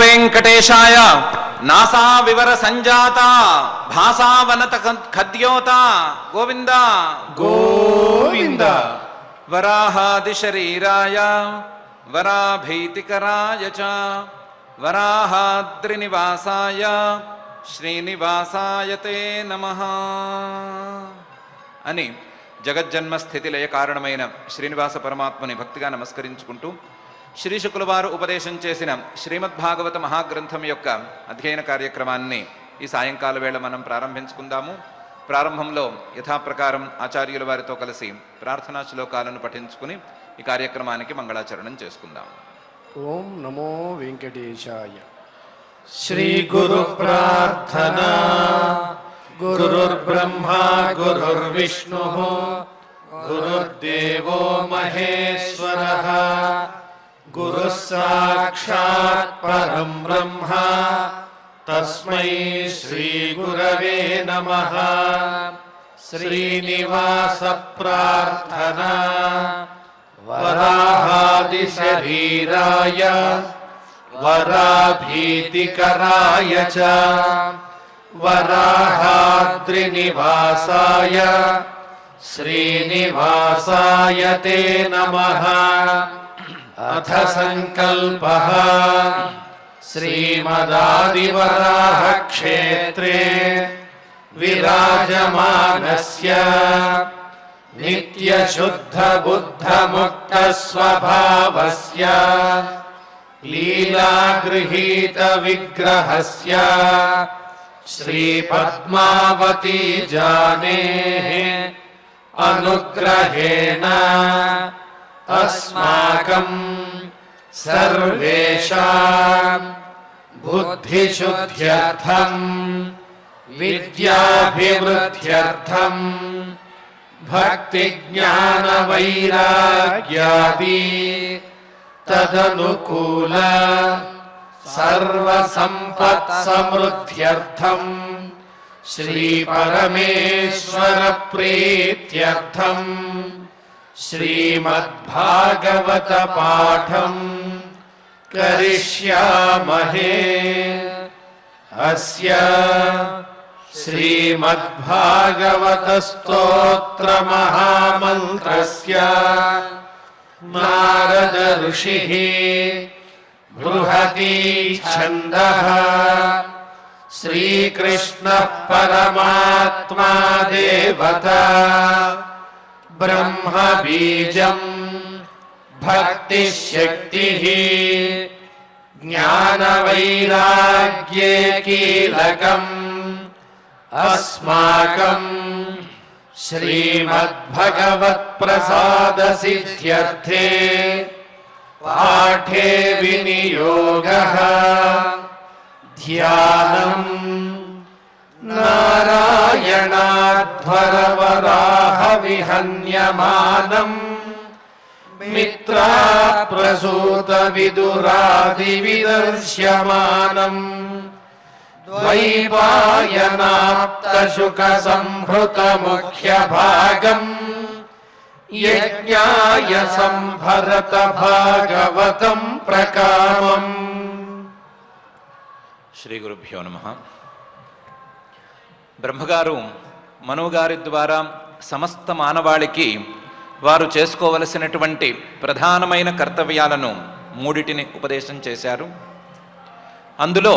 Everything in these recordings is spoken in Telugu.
వెంకటేశాయ నాసా వివర సంజాత భాసావనత ఖద్యోత గోవింద గోవింద. వరాహాది శరీరాయ వరాభీతికరాయ చ వరాహాద్రినివాసాయ శ్రీనివాసాయ తే నమః అని జగజ్జన్మ స్థితి లయ కారణమైన శ్రీనివాస పరమాత్మని భక్తిగా నమస్కరించుకుంటూ శ్రీ శుక్ల వారు ఉపదేశం చేసిన శ్రీమద్భాగవత మహాగ్రంథం యొక్క అధ్యయన కార్యక్రమాన్ని ఈ సాయంకాల వేళ మనం ప్రారంభించుకుందాము. ప్రారంభంలో యథాప్రకారం ఆచార్యుల వారితో కలిసి ప్రార్థనా శ్లోకాలను పఠించుకుని ఈ కార్యక్రమానికి మంగళాచరణం చేసుకుందాం. ఓం నమో వెంకటేశాయ. శ్రీ గురు ప్రార్థనా. గురుర్బ్రహ్మా గురుర్విష్ణుః గురుర్దేవో మహేశ్వరః గురుః సాక్షాత్ పరం బ్రహ్మ తస్మై శ్రీ గురవే నమః. శ్రీనివాస ప్రార్థనా. వరాహాది శరీరాయ వరాభీతికరాయ చ వరాహాద్రినివాసాయ శ్రీనివాసాయ తే నమః. అథ సంకల్పః. శ్రీమదాదివరాహ క్షేత్రే విరాజమానస్య నిత్యశుద్ధ బుద్ధ ముక్త స్వభావస్య లీలాగృహీత విగ్రహస్య శ్రీ పద్మావతీ జానేః అనుగ్రహేణ అస్మాకం సర్వేషాం బుద్ధిశుద్ధ్యర్థం విద్యాభివృద్ధ్యర్థం భక్తి జ్ఞాన వైరాగ్యాది తదనుకూల సర్వ సంపత్ సమృద్ధ్యర్థం శ్రీ పరమేశ్వర ప్రీత్యర్థం శ్రీమద్భాగవత పాఠం కరిష్యామహే. అస్య శ్రీమద్భాగవత స్తోత్ర మహామంత్రస్య నారద ఋషిః బృహతి ఛందః శ్రీకృష్ణః పరమాత్మా దేవతా బ్రహ్మ బీజం భక్తి శక్తిః జ్ఞాన వైరాగ్యే కీలకం అస్మాకం శ్రీమద్భగవత్ ప్రసాద సిద్ధ్యర్థే పాఠే వినియోగః. ధ్యానం నారాయణాధ్వరవరాహ విహన్యమానం మిత్రా ప్రసూత విదురాది విదర్శ్యమానం ద్వైపాయనాప్త శుక సంహృత ముఖ్య భాగం యజ్ఞాయ సంభరత భాగవతం ప్రకామం. శ్రీ గురుభ్యో నమః. బ్రహ్మగారు మనుగారి ద్వారా సమస్త మానవాళికి వారు చేసుకోవలసినటువంటి ప్రధానమైన కర్తవ్యాలను మూడిటిని ఉపదేశం చేశారు. అందులో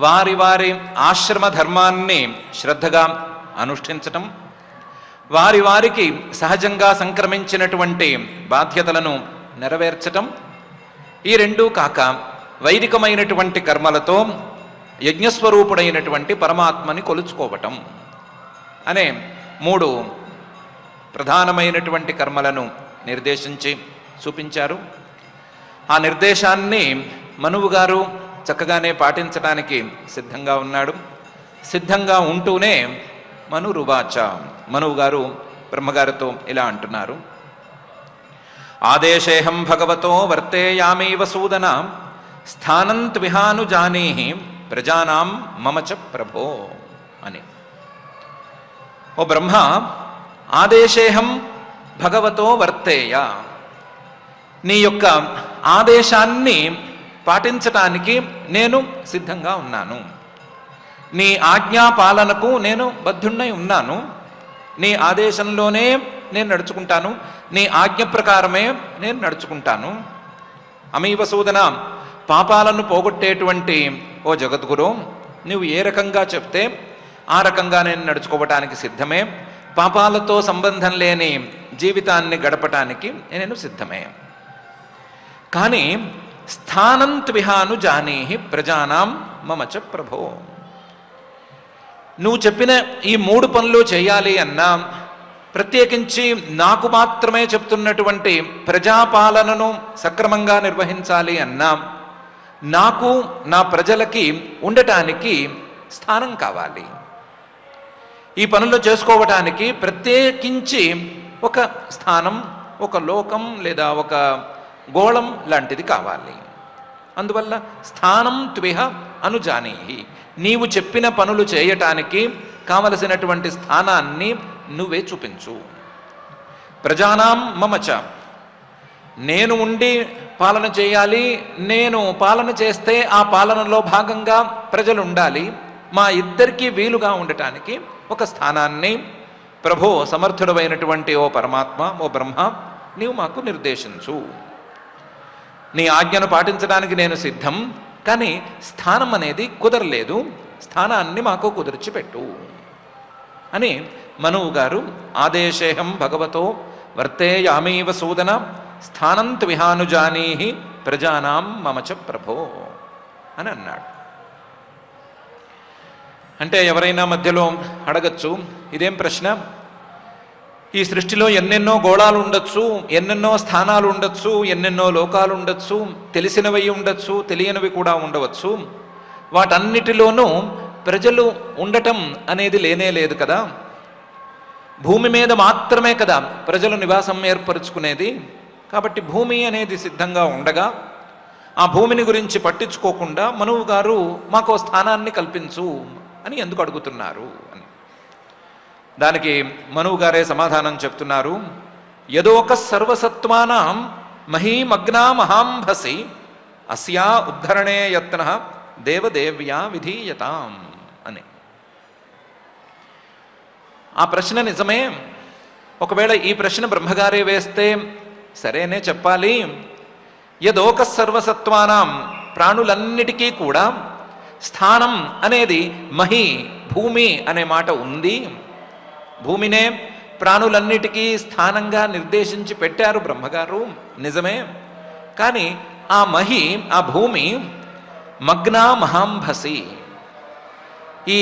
వారి వారి ఆశ్రమ ధర్మాన్ని శ్రద్ధగా అనుష్ఠించటం, వారి వారికి సహజంగా సంక్రమించినటువంటి బాధ్యతలను నెరవేర్చటం, ఈ రెండూ కాక వైదికమైనటువంటి కర్మలతో యజ్ఞస్వరూపుడైనటువంటి పరమాత్మని కొలుచుకోవటం అనే మూడు ప్రధానమైనటువంటి కర్మలను నిర్దేశించి చూపించారు. ఆ నిర్దేశాన్ని మనువు గారు చక్కగానే పాటించడానికి సిద్ధంగా ఉన్నాడు. సిద్ధంగా ఉంటూనే మనురువాచ, మనువు గారు బ్రహ్మగారితో ఇలా అంటున్నారు. ఆదేశేహం భగవతో వర్తేయామీవ సూదన స్థానంత్విహాను జానీహి ప్రజానాం మమచ ప్రభో అని. ఓ బ్రహ్మ, ఆదేశేహం భగవతో వర్తేయ, నీ యొక్క ఆదేశాన్ని పాటించటానికి నేను సిద్ధంగా ఉన్నాను. నీ ఆజ్ఞా పాలనకు నేను బద్ధుణ్ణై ఉన్నాను. నీ ఆదేశంలోనే నేను నడుచుకుంటాను, నీ ఆజ్ఞ ప్రకారమే నేను నడుచుకుంటాను. అమీవ సూదన, పాపాలను పోగొట్టేటువంటి ఓ జగద్గురు, నువ్వు ఏ రకంగా చెప్తే ఆ రకంగా నేను నడుచుకోవటానికి సిద్ధమే. పాపాలతో సంబంధం లేని జీవితాన్ని గడపటానికి నేను సిద్ధమే. కానీ స్థానం త్విహాను జానీహి ప్రజానాం మమచ ప్రభో, నువ్వు చెప్పిన ఈ 3 పనులు చేయాలి అన్నా, ప్రత్యేకించి నాకు మాత్రమే చెప్తున్నటువంటి ప్రజాపాలనను సక్రమంగా నిర్వహించాలి అన్నా, నాకు నా ప్రజలకి ఉండటానికి స్థానం కావాలి. ఈ పనులు చేసుకోవటానికి ప్రత్యేకించి ఒక స్థానం, ఒక లోకం లేదా ఒక గోళం లాంటిది కావాలి. అందువల్ల స్థానం త్విహ అనుజానీహి, నీవు చెప్పిన పనులు చేయటానికి కావలసినటువంటి స్థానాన్ని నువ్వే చూపించు. ప్రజానాం మమచ, నేను ఉండి పాలన చేయాలి, నేను పాలన చేస్తే ఆ పాలనలో భాగంగా ప్రజలు ఉండాలి. మా ఇద్దరికీ వీలుగా ఉండటానికి ఒక స్థానాన్ని ప్రభో, సమర్థుడమైనటువంటి ఓ పరమాత్మ, ఓ బ్రహ్మ, నీవు మాకు నిర్దేశించు. నీ ఆజ్ఞను పాటించడానికి నేను సిద్ధం, కానీ స్థానం అనేది కుదరలేదు, స్థానాన్ని మాకు కుదిర్చిపెట్టు అని మనువు గారు ఆదేశేహం భగవతో వర్తేయామీవ సూదన స్థానం త్విహానుజానీహి ప్రజానాం మమచ ప్రభో అని అన్నాడు. అంటే ఎవరైనా మధ్యలో అడగచ్చు, ఇదేం ప్రశ్న, ఈ సృష్టిలో ఎన్నెన్నో గోళాలు ఉండొచ్చు, ఎన్నెన్నో స్థానాలు ఉండొచ్చు, ఎన్నెన్నో లోకాలు ఉండొచ్చు, తెలిసినవి ఉండొచ్చు, తెలియనివి కూడా ఉండవచ్చు. వాటన్నిటిలోనూ ప్రజలు ఉండటం అనేది లేనే లేదు కదా. భూమి మీద మాత్రమే కదా ప్రజలు నివాసం ఏర్పరచుకునేది. కాబట్టి భూమి అనేది సిద్ధంగా ఉండగా ఆ భూమిని గురించి పట్టించుకోకుండా మనువు గారు మాకో స్థానాన్ని కల్పించు అని ఎందుకు అడుగుతున్నారు అని. దానికి మనువు గారే సమాధానం చెప్తున్నారు. యదోక సర్వసత్వానాం మహీమగ్నా మహాంభసి అస్యా ఉద్ధరణే యత్నః దేవదేవ్యా విధీయతాం అని. ఆ ప్రశ్న నిజమే. ఒకవేళ ఈ ప్రశ్న బ్రహ్మగారే వేస్తే సరేనే చెప్పాలి. యదోక సర్వసత్వానాం, ప్రాణులన్నిటికీ కూడా స్థానం అనేది మహి, భూమి అనే మాట ఉంది. భూమినే ప్రాణులన్నిటికీ స్థానంగా నిర్దేశించి పెట్టారు బ్రహ్మగారు, నిజమే. కానీ ఆ మహి, ఆ భూమి మగ్నా మహాంభసి, ఈ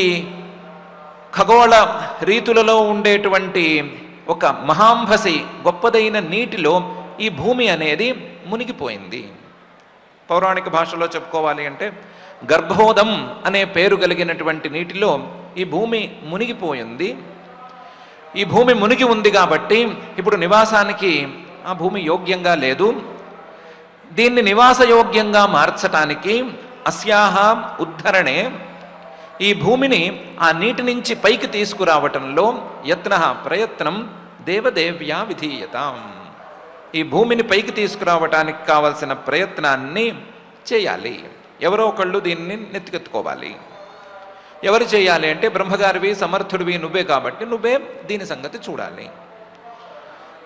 ఖగోళ రీతులలో ఉండేటువంటి ఒక మహాంభసి గొప్పదైన నీటిలో ఈ భూమి అనేది మునిగిపోయింది. పౌరాణిక భాషలో చెప్పుకోవాలి అంటే గర్భోదం అనే పేరు కలిగినటువంటి నీటిలో ఈ భూమి మునిగిపోయింది. ఈ భూమి మునిగి ఉంది కాబట్టి ఇప్పుడు నివాసానికి ఆ భూమి యోగ్యంగా లేదు. దీన్ని నివాసయోగ్యంగా మార్చటానికి అస్యాహ ఉద్ధరణే, ఈ భూమిని ఆ నీటి నుంచి పైకి తీసుకురావటంలో యత్నః, ప్రయత్నం దేవదేవ్యా విధీయతాం, ఈ భూమిని పైకి తీసుకురావటానికి కావలసిన ప్రయత్నాన్ని చేయాలి. ఎవరో ఒకళ్ళు దీన్ని నెత్తికెత్తుకోవాలి. ఎవరు చేయాలి అంటే బ్రహ్మగారివి, సమర్థుడివి నువ్వే కాబట్టి నువ్వే దీని సంగతి చూడాలి.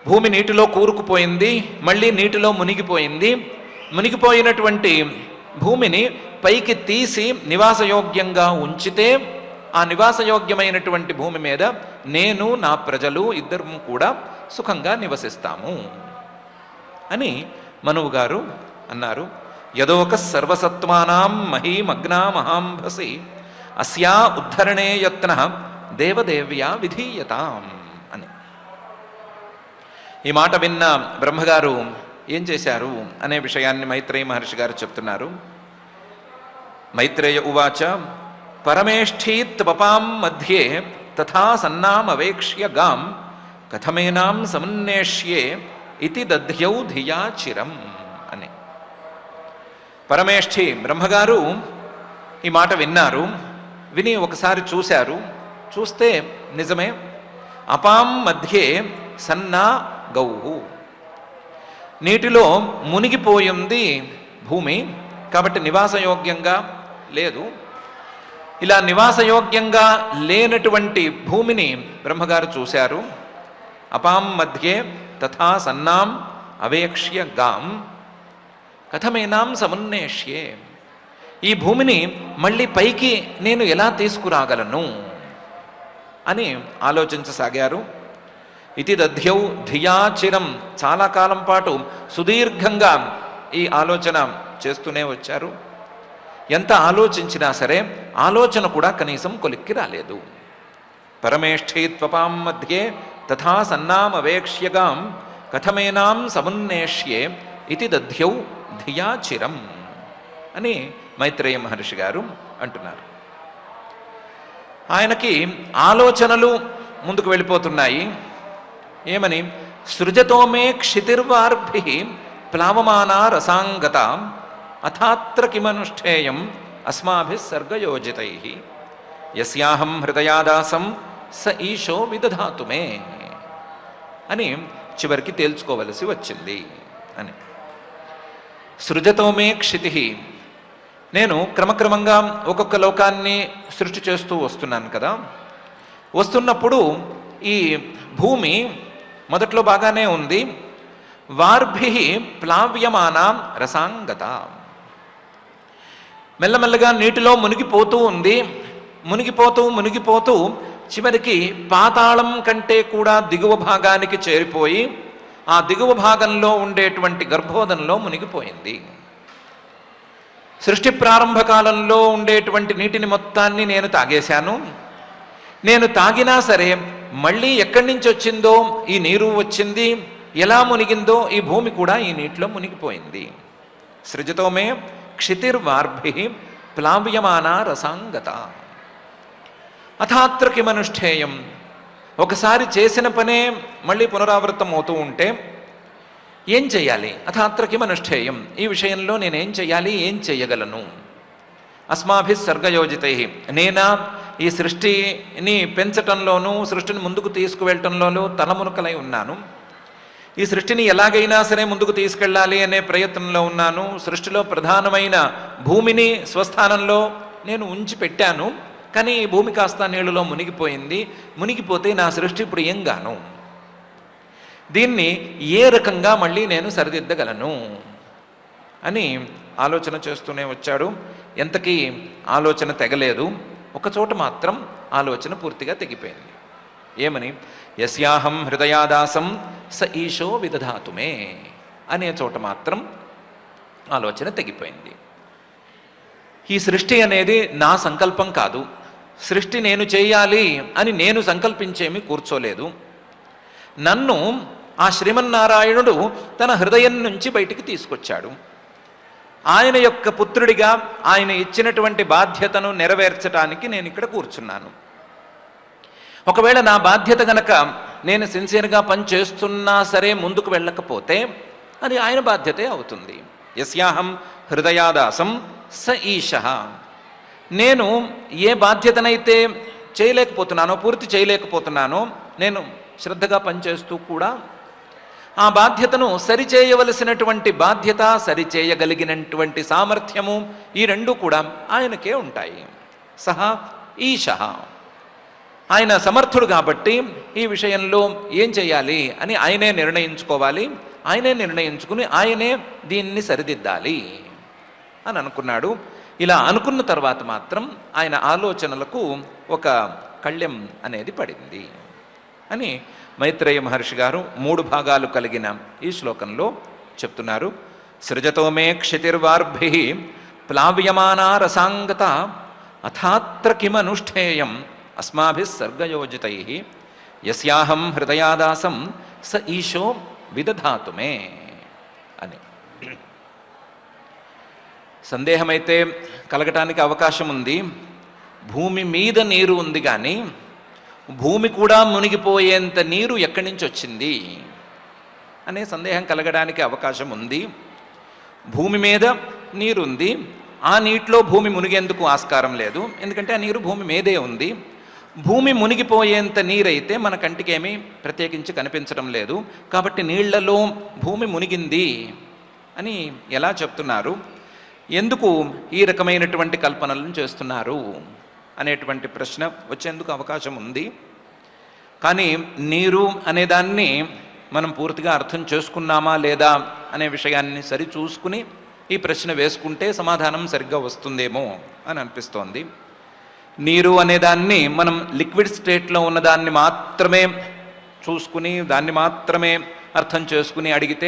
భూమి నీటిలో కూరుకుపోయింది, మళ్ళీ నీటిలో మునిగిపోయింది. మునిగిపోయినటువంటి భూమిని పైకి తీసి నివాసయోగ్యంగా ఉంచితే ఆ నివాసయోగ్యమైనటువంటి భూమి మీద నేను, నా ప్రజలు ఇద్దరం కూడా సుఖంగా నివసిస్తాము అని మనువు గారు అన్నారు. యదోక సర్వసత్వానాం మహీమగ్నా మహాంభసి అస్యా ఉద్ధరణే యత్నః దేవదేవ్యా విధీయతాం అని. ఈ మాట విన్న బ్రహ్మగారు ఏం చేశారు అనే విషయాన్ని మైత్రేయ మహర్షి గారు చెప్తున్నారు. మైత్రేయ ఉవాచ పరమేష్ఠీత్ వపాం మధ్యే తథా సన్నామవేక్ష్య గాం కథమేనాం సమన్నేష్యే ఇతి దధ్యౌ ధియా చిరం అని. పరమేష్ఠి బ్రహ్మగారు ఈ మాట విన్నారు. విని ఒకసారి చూశారు. చూస్తే నిజమే, అపాం మధ్యే సన్నా గౌహు, నీటిలో మునిగిపోయింది భూమి, కాబట్టి నివాసయోగ్యంగా లేదు. ఇలా నివాసయోగ్యంగా లేనటువంటి భూమిని బ్రహ్మగారు చూశారు. అపాం మధ్యే తథా సన్నాం అవేక్ష్య గాం కథమేనాం సమున్నేష్యే. ఈ భూమిని మళ్ళీ పైకి నేను ఎలా తీసుకురాగలను అని ఆలోచించసాగారు. ఇతి దధ్యౌ ధియాచిరం, చాలా కాలం పాటు సుదీర్ఘంగా ఈ ఆలోచన చేస్తూనే వచ్చారు. ఎంత ఆలోచించినా సరే ఆలోచన కూడా కనీసం కొలిక్కి రాలేదు. పరమేష్ఠీత్వపాం మధ్యే తథా సన్నామవేక్ష్యగాం కథమేనాం సమున్నేష్యే ఇతి దధ్యౌ ధియాచిరం అని మైత్రేయ మహర్షి గారు అంటున్నారు. ఆయనకి ఆలోచనలు ముందుకు వెళ్ళిపోతున్నాయి. ఏమని? సృజతోమే క్షితిర్వార్భి ప్లావమానా రసాంగత అథాత్ర కిమనుష్ఠేయం అస్మాభి సర్గయోజితై యస్యాహం హృదయాదాసం స ఈశో విదధాతు మే అని చివరికి తేల్చుకోవలసి వచ్చింది అని. సృజతోమే క్షితి, నేను క్రమక్రమంగా ఒక్కొక్క లోకాన్ని సృష్టి చేస్తూ వస్తున్నాను కదా. వస్తున్నప్పుడు ఈ భూమి మొదట్లో బాగానే ఉంది. వార్భి ప్లావ్యమాన రసాంగత, మెల్లమెల్లగా నీటిలో మునిగిపోతూ ఉంది. మునిగిపోతూ చివరికి పాతాళం కంటే కూడా దిగువ భాగానికి చేరిపోయి ఆ దిగువ భాగంలో ఉండేటువంటి గర్భోదంలో మునిగిపోయింది. సృష్టి ప్రారంభ కాలంలో ఉండేటువంటి నీటిని మొత్తాన్ని నేను తాగేశాను. నేను తాగినా సరే మళ్ళీ ఎక్కడి నుంచి వచ్చిందో ఈ నీరు వచ్చింది, ఎలా మునిగిందో ఈ భూమి కూడా ఈ నీటిలో మునిగిపోయింది. సృజతోమే క్షితిర్వార్భి ప్లావ్యమాన రసాంగత అథాత్ర కిమనుష్ఠేయం. ఒకసారి చేసిన పనే మళ్ళీ పునరావృతం అవుతూ ఉంటే ఏం చెయ్యాలి? అథాత్ర కిమనుష్ఠేయం, ఈ విషయంలో నేనేం చెయ్యాలి, ఏం చెయ్యగలను? అస్మాభి సర్గయోజితై, నేనా ఈ సృష్టిని పెంచటంలోనూ సృష్టిని ముందుకు తీసుకువెళ్ళటంలోనూ తలమునకలై ఉన్నాను. ఈ సృష్టిని ఎలాగైనా సరే ముందుకు తీసుకెళ్ళాలి అనే ప్రయత్నంలో ఉన్నాను. సృష్టిలో ప్రధానమైన భూమిని స్వస్థానంలో నేను ఉంచి పెట్టాను. కానీ ఈ భూమి కాస్త నీళ్ళలో మునిగిపోయింది. మునిగిపోతే నా సృష్టి ఇప్పుడు ఏం గాను? దీన్ని ఏ రకంగా మళ్ళీ నేను సరిదిద్దగలను అని ఆలోచన చేస్తూనే వచ్చాడు. ఎంతకీ ఆలోచన తెగలేదు. ఒకచోట మాత్రం ఆలోచన పూర్తిగా తెగిపోయింది. ఏమని? యస్యాహం హృదయాదాసం స ఈశో విదధాతు మే అనే చోట మాత్రం ఆలోచన తెగిపోయింది. ఈ సృష్టి అనేది నా సంకల్పం కాదు. సృష్టి నేను చేయాలి అని నేను సంకల్పించేమి కూర్చోలేదు. నన్ను ఆ శ్రీమన్నారాయణుడు తన హృదయం నుంచి బయటికి తీసుకొచ్చాడు. ఆయన యొక్క పుత్రుడిగా ఆయన ఇచ్చినటువంటి బాధ్యతను నెరవేర్చడానికి నేను ఇక్కడ కూర్చున్నాను. ఒకవేళ నా బాధ్యత గనక నేను సిన్సియర్గా పనిచేస్తున్నా సరే ముందుకు వెళ్ళకపోతే అది ఆయన బాధ్యతే అవుతుంది. యస్యాహం హృదయాదాసం స ఈశః, నేను ఏ బాధ్యతనైతే చేయలేకపోతున్నానో, పూర్తి చేయలేకపోతున్నానో, నేను శ్రద్ధగా పనిచేస్తూ కూడా ఆ బాధ్యతను సరిచేయవలసినటువంటి బాధ్యత, సరిచేయగలిగినటువంటి సామర్థ్యము, ఈ రెండూ కూడా ఆయనకే ఉంటాయి. సహా ఈశః, ఆయన సమర్థుడు కాబట్టి ఈ విషయంలో ఏం చేయాలి అని ఆయనే నిర్ణయించుకోవాలి. ఆయనే నిర్ణయించుకుని ఆయనే దీన్ని సరిదిద్దాలి అని అనుకున్నాడు. ఇలా అనుకున్న తర్వాత మాత్రం ఆయన ఆలోచనలకు ఒక కళ్యం అనేది పడింది అని మైత్రేయ మహర్షి గారు 3 భాగాలు కలిగిన ఈ శ్లోకంలో చెప్తున్నారు. సృజతోమే క్షితిర్వార్భి ప్లావ్యమానా రసాంగత అథాత్ర కిమనుష్ఠేయం అస్మాభి సర్గయోజితై యస్యాహం హృదయాదాసం స ఈశో విదధాతు మే అని. సందేహమైతే కలగటానికి అవకాశం ఉంది. భూమి మీద నీరు ఉంది కానీ భూమి కూడా మునిగిపోయేంత నీరు ఎక్కడి నుంచి వచ్చింది అనే సందేహం కలగడానికి అవకాశం ఉంది. భూమి మీద నీరుంది, ఆ నీటిలో భూమి మునిగేందుకు ఆస్కారం లేదు. ఎందుకంటే ఆ నీరు భూమి మీదే ఉంది. భూమి మునిగిపోయేంత నీరైతే మన కంటికేమీ ప్రత్యేకించి కనిపించడం లేదు. కాబట్టి నీళ్లలో భూమి మునిగింది అని ఎలా చెప్తున్నారు? ఎందుకు ఈ రకమైనటువంటి కల్పనలను చేస్తున్నారు అనేటువంటి ప్రశ్న వచ్చేందుకు అవకాశం ఉంది. కానీ నీరు అనేదాన్ని మనం పూర్తిగా అర్థం చేసుకున్నామా లేదా అనే విషయాన్ని సరిచూసుకుని ఈ ప్రశ్న వేసుకుంటే సమాధానం సరిగ్గా వస్తుందేమో అని అనిపిస్తోంది. నీరు అనేదాన్ని మనం లిక్విడ్ స్టేట్లో ఉన్నదాన్ని మాత్రమే చూసుకుని దాన్ని మాత్రమే అర్థం చేసుకుని అడిగితే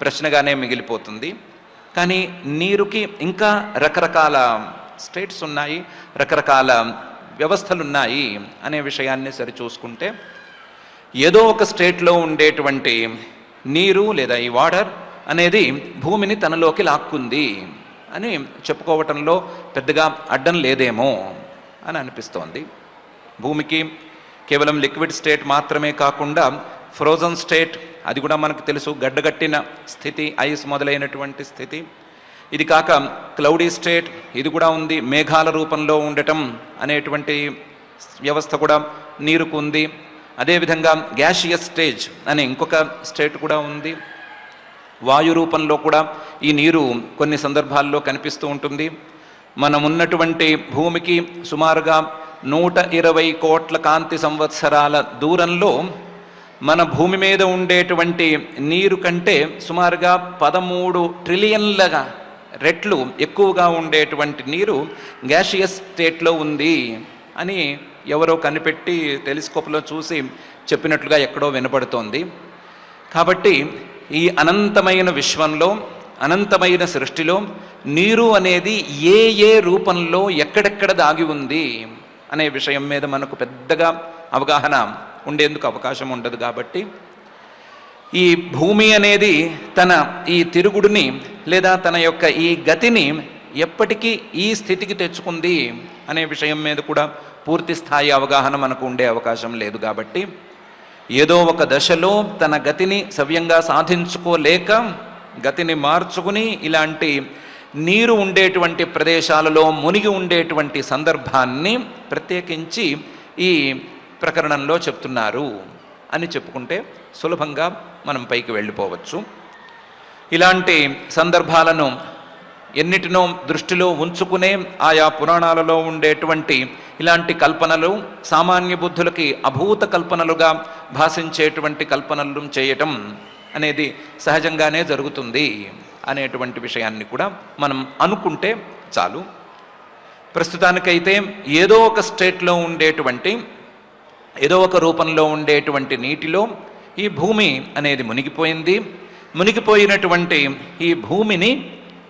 ప్రశ్నగానే మిగిలిపోతుంది. కానీ నీరుకి ఇంకా రకరకాల స్టేట్స్ ఉన్నాయి, రకరకాల వ్యవస్థలు ఉన్నాయి అనే విషయాన్ని సరిచూసుకుంటే ఏదో ఒక స్టేట్లో ఉండేటువంటి నీరు లేదా ఈ వాటర్ అనేది భూమిని తనలోకి లాక్కుంది అని చెప్పుకోవటంలో పెద్దగా అడ్డం లేదేమో అని అనిపిస్తోంది. భూమికి కేవలం లిక్విడ్ స్టేట్ మాత్రమే కాకుండా ఫ్రోజన్ స్టేట్, అది కూడా మనకు తెలుసు, గడ్డగట్టిన స్థితి, ఐస్ మొదలైనటువంటి స్థితి. ఇది కాక క్లౌడీ స్టేట్, ఇది కూడా ఉంది, మేఘాల రూపంలో ఉండటం అనేటువంటి వ్యవస్థ కూడా నీరుకు ఉంది. అదేవిధంగా గ్యాషియస్ స్టేజ్ అనే ఇంకొక స్టేట్ కూడా ఉంది. వాయు రూపంలో కూడా ఈ నీరు కొన్ని సందర్భాల్లో కనిపిస్తూ ఉంటుంది. మనం ఉన్నటువంటి భూమికి సుమారుగా 120 కోట్ల కాంతి సంవత్సరాల దూరంలో మన భూమి మీద ఉండేటువంటి నీరు కంటే సుమారుగా 13 ట్రిలియన్ల రెట్లు ఎక్కువగా ఉండేటువంటి నీరు గ్యాషియస్ స్టేట్లో ఉంది అని ఎవరో కనిపెట్టి టెలిస్కోప్లో చూసి చెప్పినట్లుగా ఎక్కడో వినపడుతోంది. కాబట్టి ఈ అనంతమైన విశ్వంలో, అనంతమైన సృష్టిలో నీరు అనేది ఏ ఏ రూపంలో ఎక్కడెక్కడ దాగి ఉంది అనే విషయం మీద మనకు పెద్దగా అవగాహన ఉండేందుకు అవకాశం ఉండదు. కాబట్టి ఈ భూమి అనేది తన ఈ తిరుగుడుని లేదా తన యొక్క ఈ గతిని ఎప్పటికీ ఈ స్థితికి తెచ్చుకుంది అనే విషయం మీద కూడా పూర్తి స్థాయి అవగాహన మనకు ఉండే అవకాశం లేదు. కాబట్టి ఏదో ఒక దశలో తన గతిని సవ్యంగా సాధించుకోలేక గతిని మార్చుకుని ఇలాంటి నీరు ఉండేటువంటి ప్రదేశాలలో మునిగి ఉండేటువంటి సందర్భాన్ని ప్రత్యేకించి ఈ ప్రకరణంలో చెప్తున్నారు అని చెప్పుకుంటే సులభంగా మనం పైకి వెళ్ళిపోవచ్చు. ఇలాంటి సందర్భాలను ఎన్నిటినో దృష్టిలో ఉంచుకునే ఆయా పురాణాలలో ఉండేటువంటి ఇలాంటి కల్పనలు సామాన్య బుద్ధులకి అభూత కల్పనలుగా భాషించేటువంటి కల్పనలు చేయటం అనేది సహజంగానే జరుగుతుంది అనేటువంటి విషయాన్ని కూడా మనం అనుకుంటే చాలు. ప్రస్తుతానికైతే ఏదో ఒక స్టేట్లో ఉండేటువంటి, ఏదో ఒక రూపంలో ఉండేటువంటి నీటిలో ఈ భూమి అనేది మునిగిపోయింది. మునిగిపోయినటువంటి ఈ భూమిని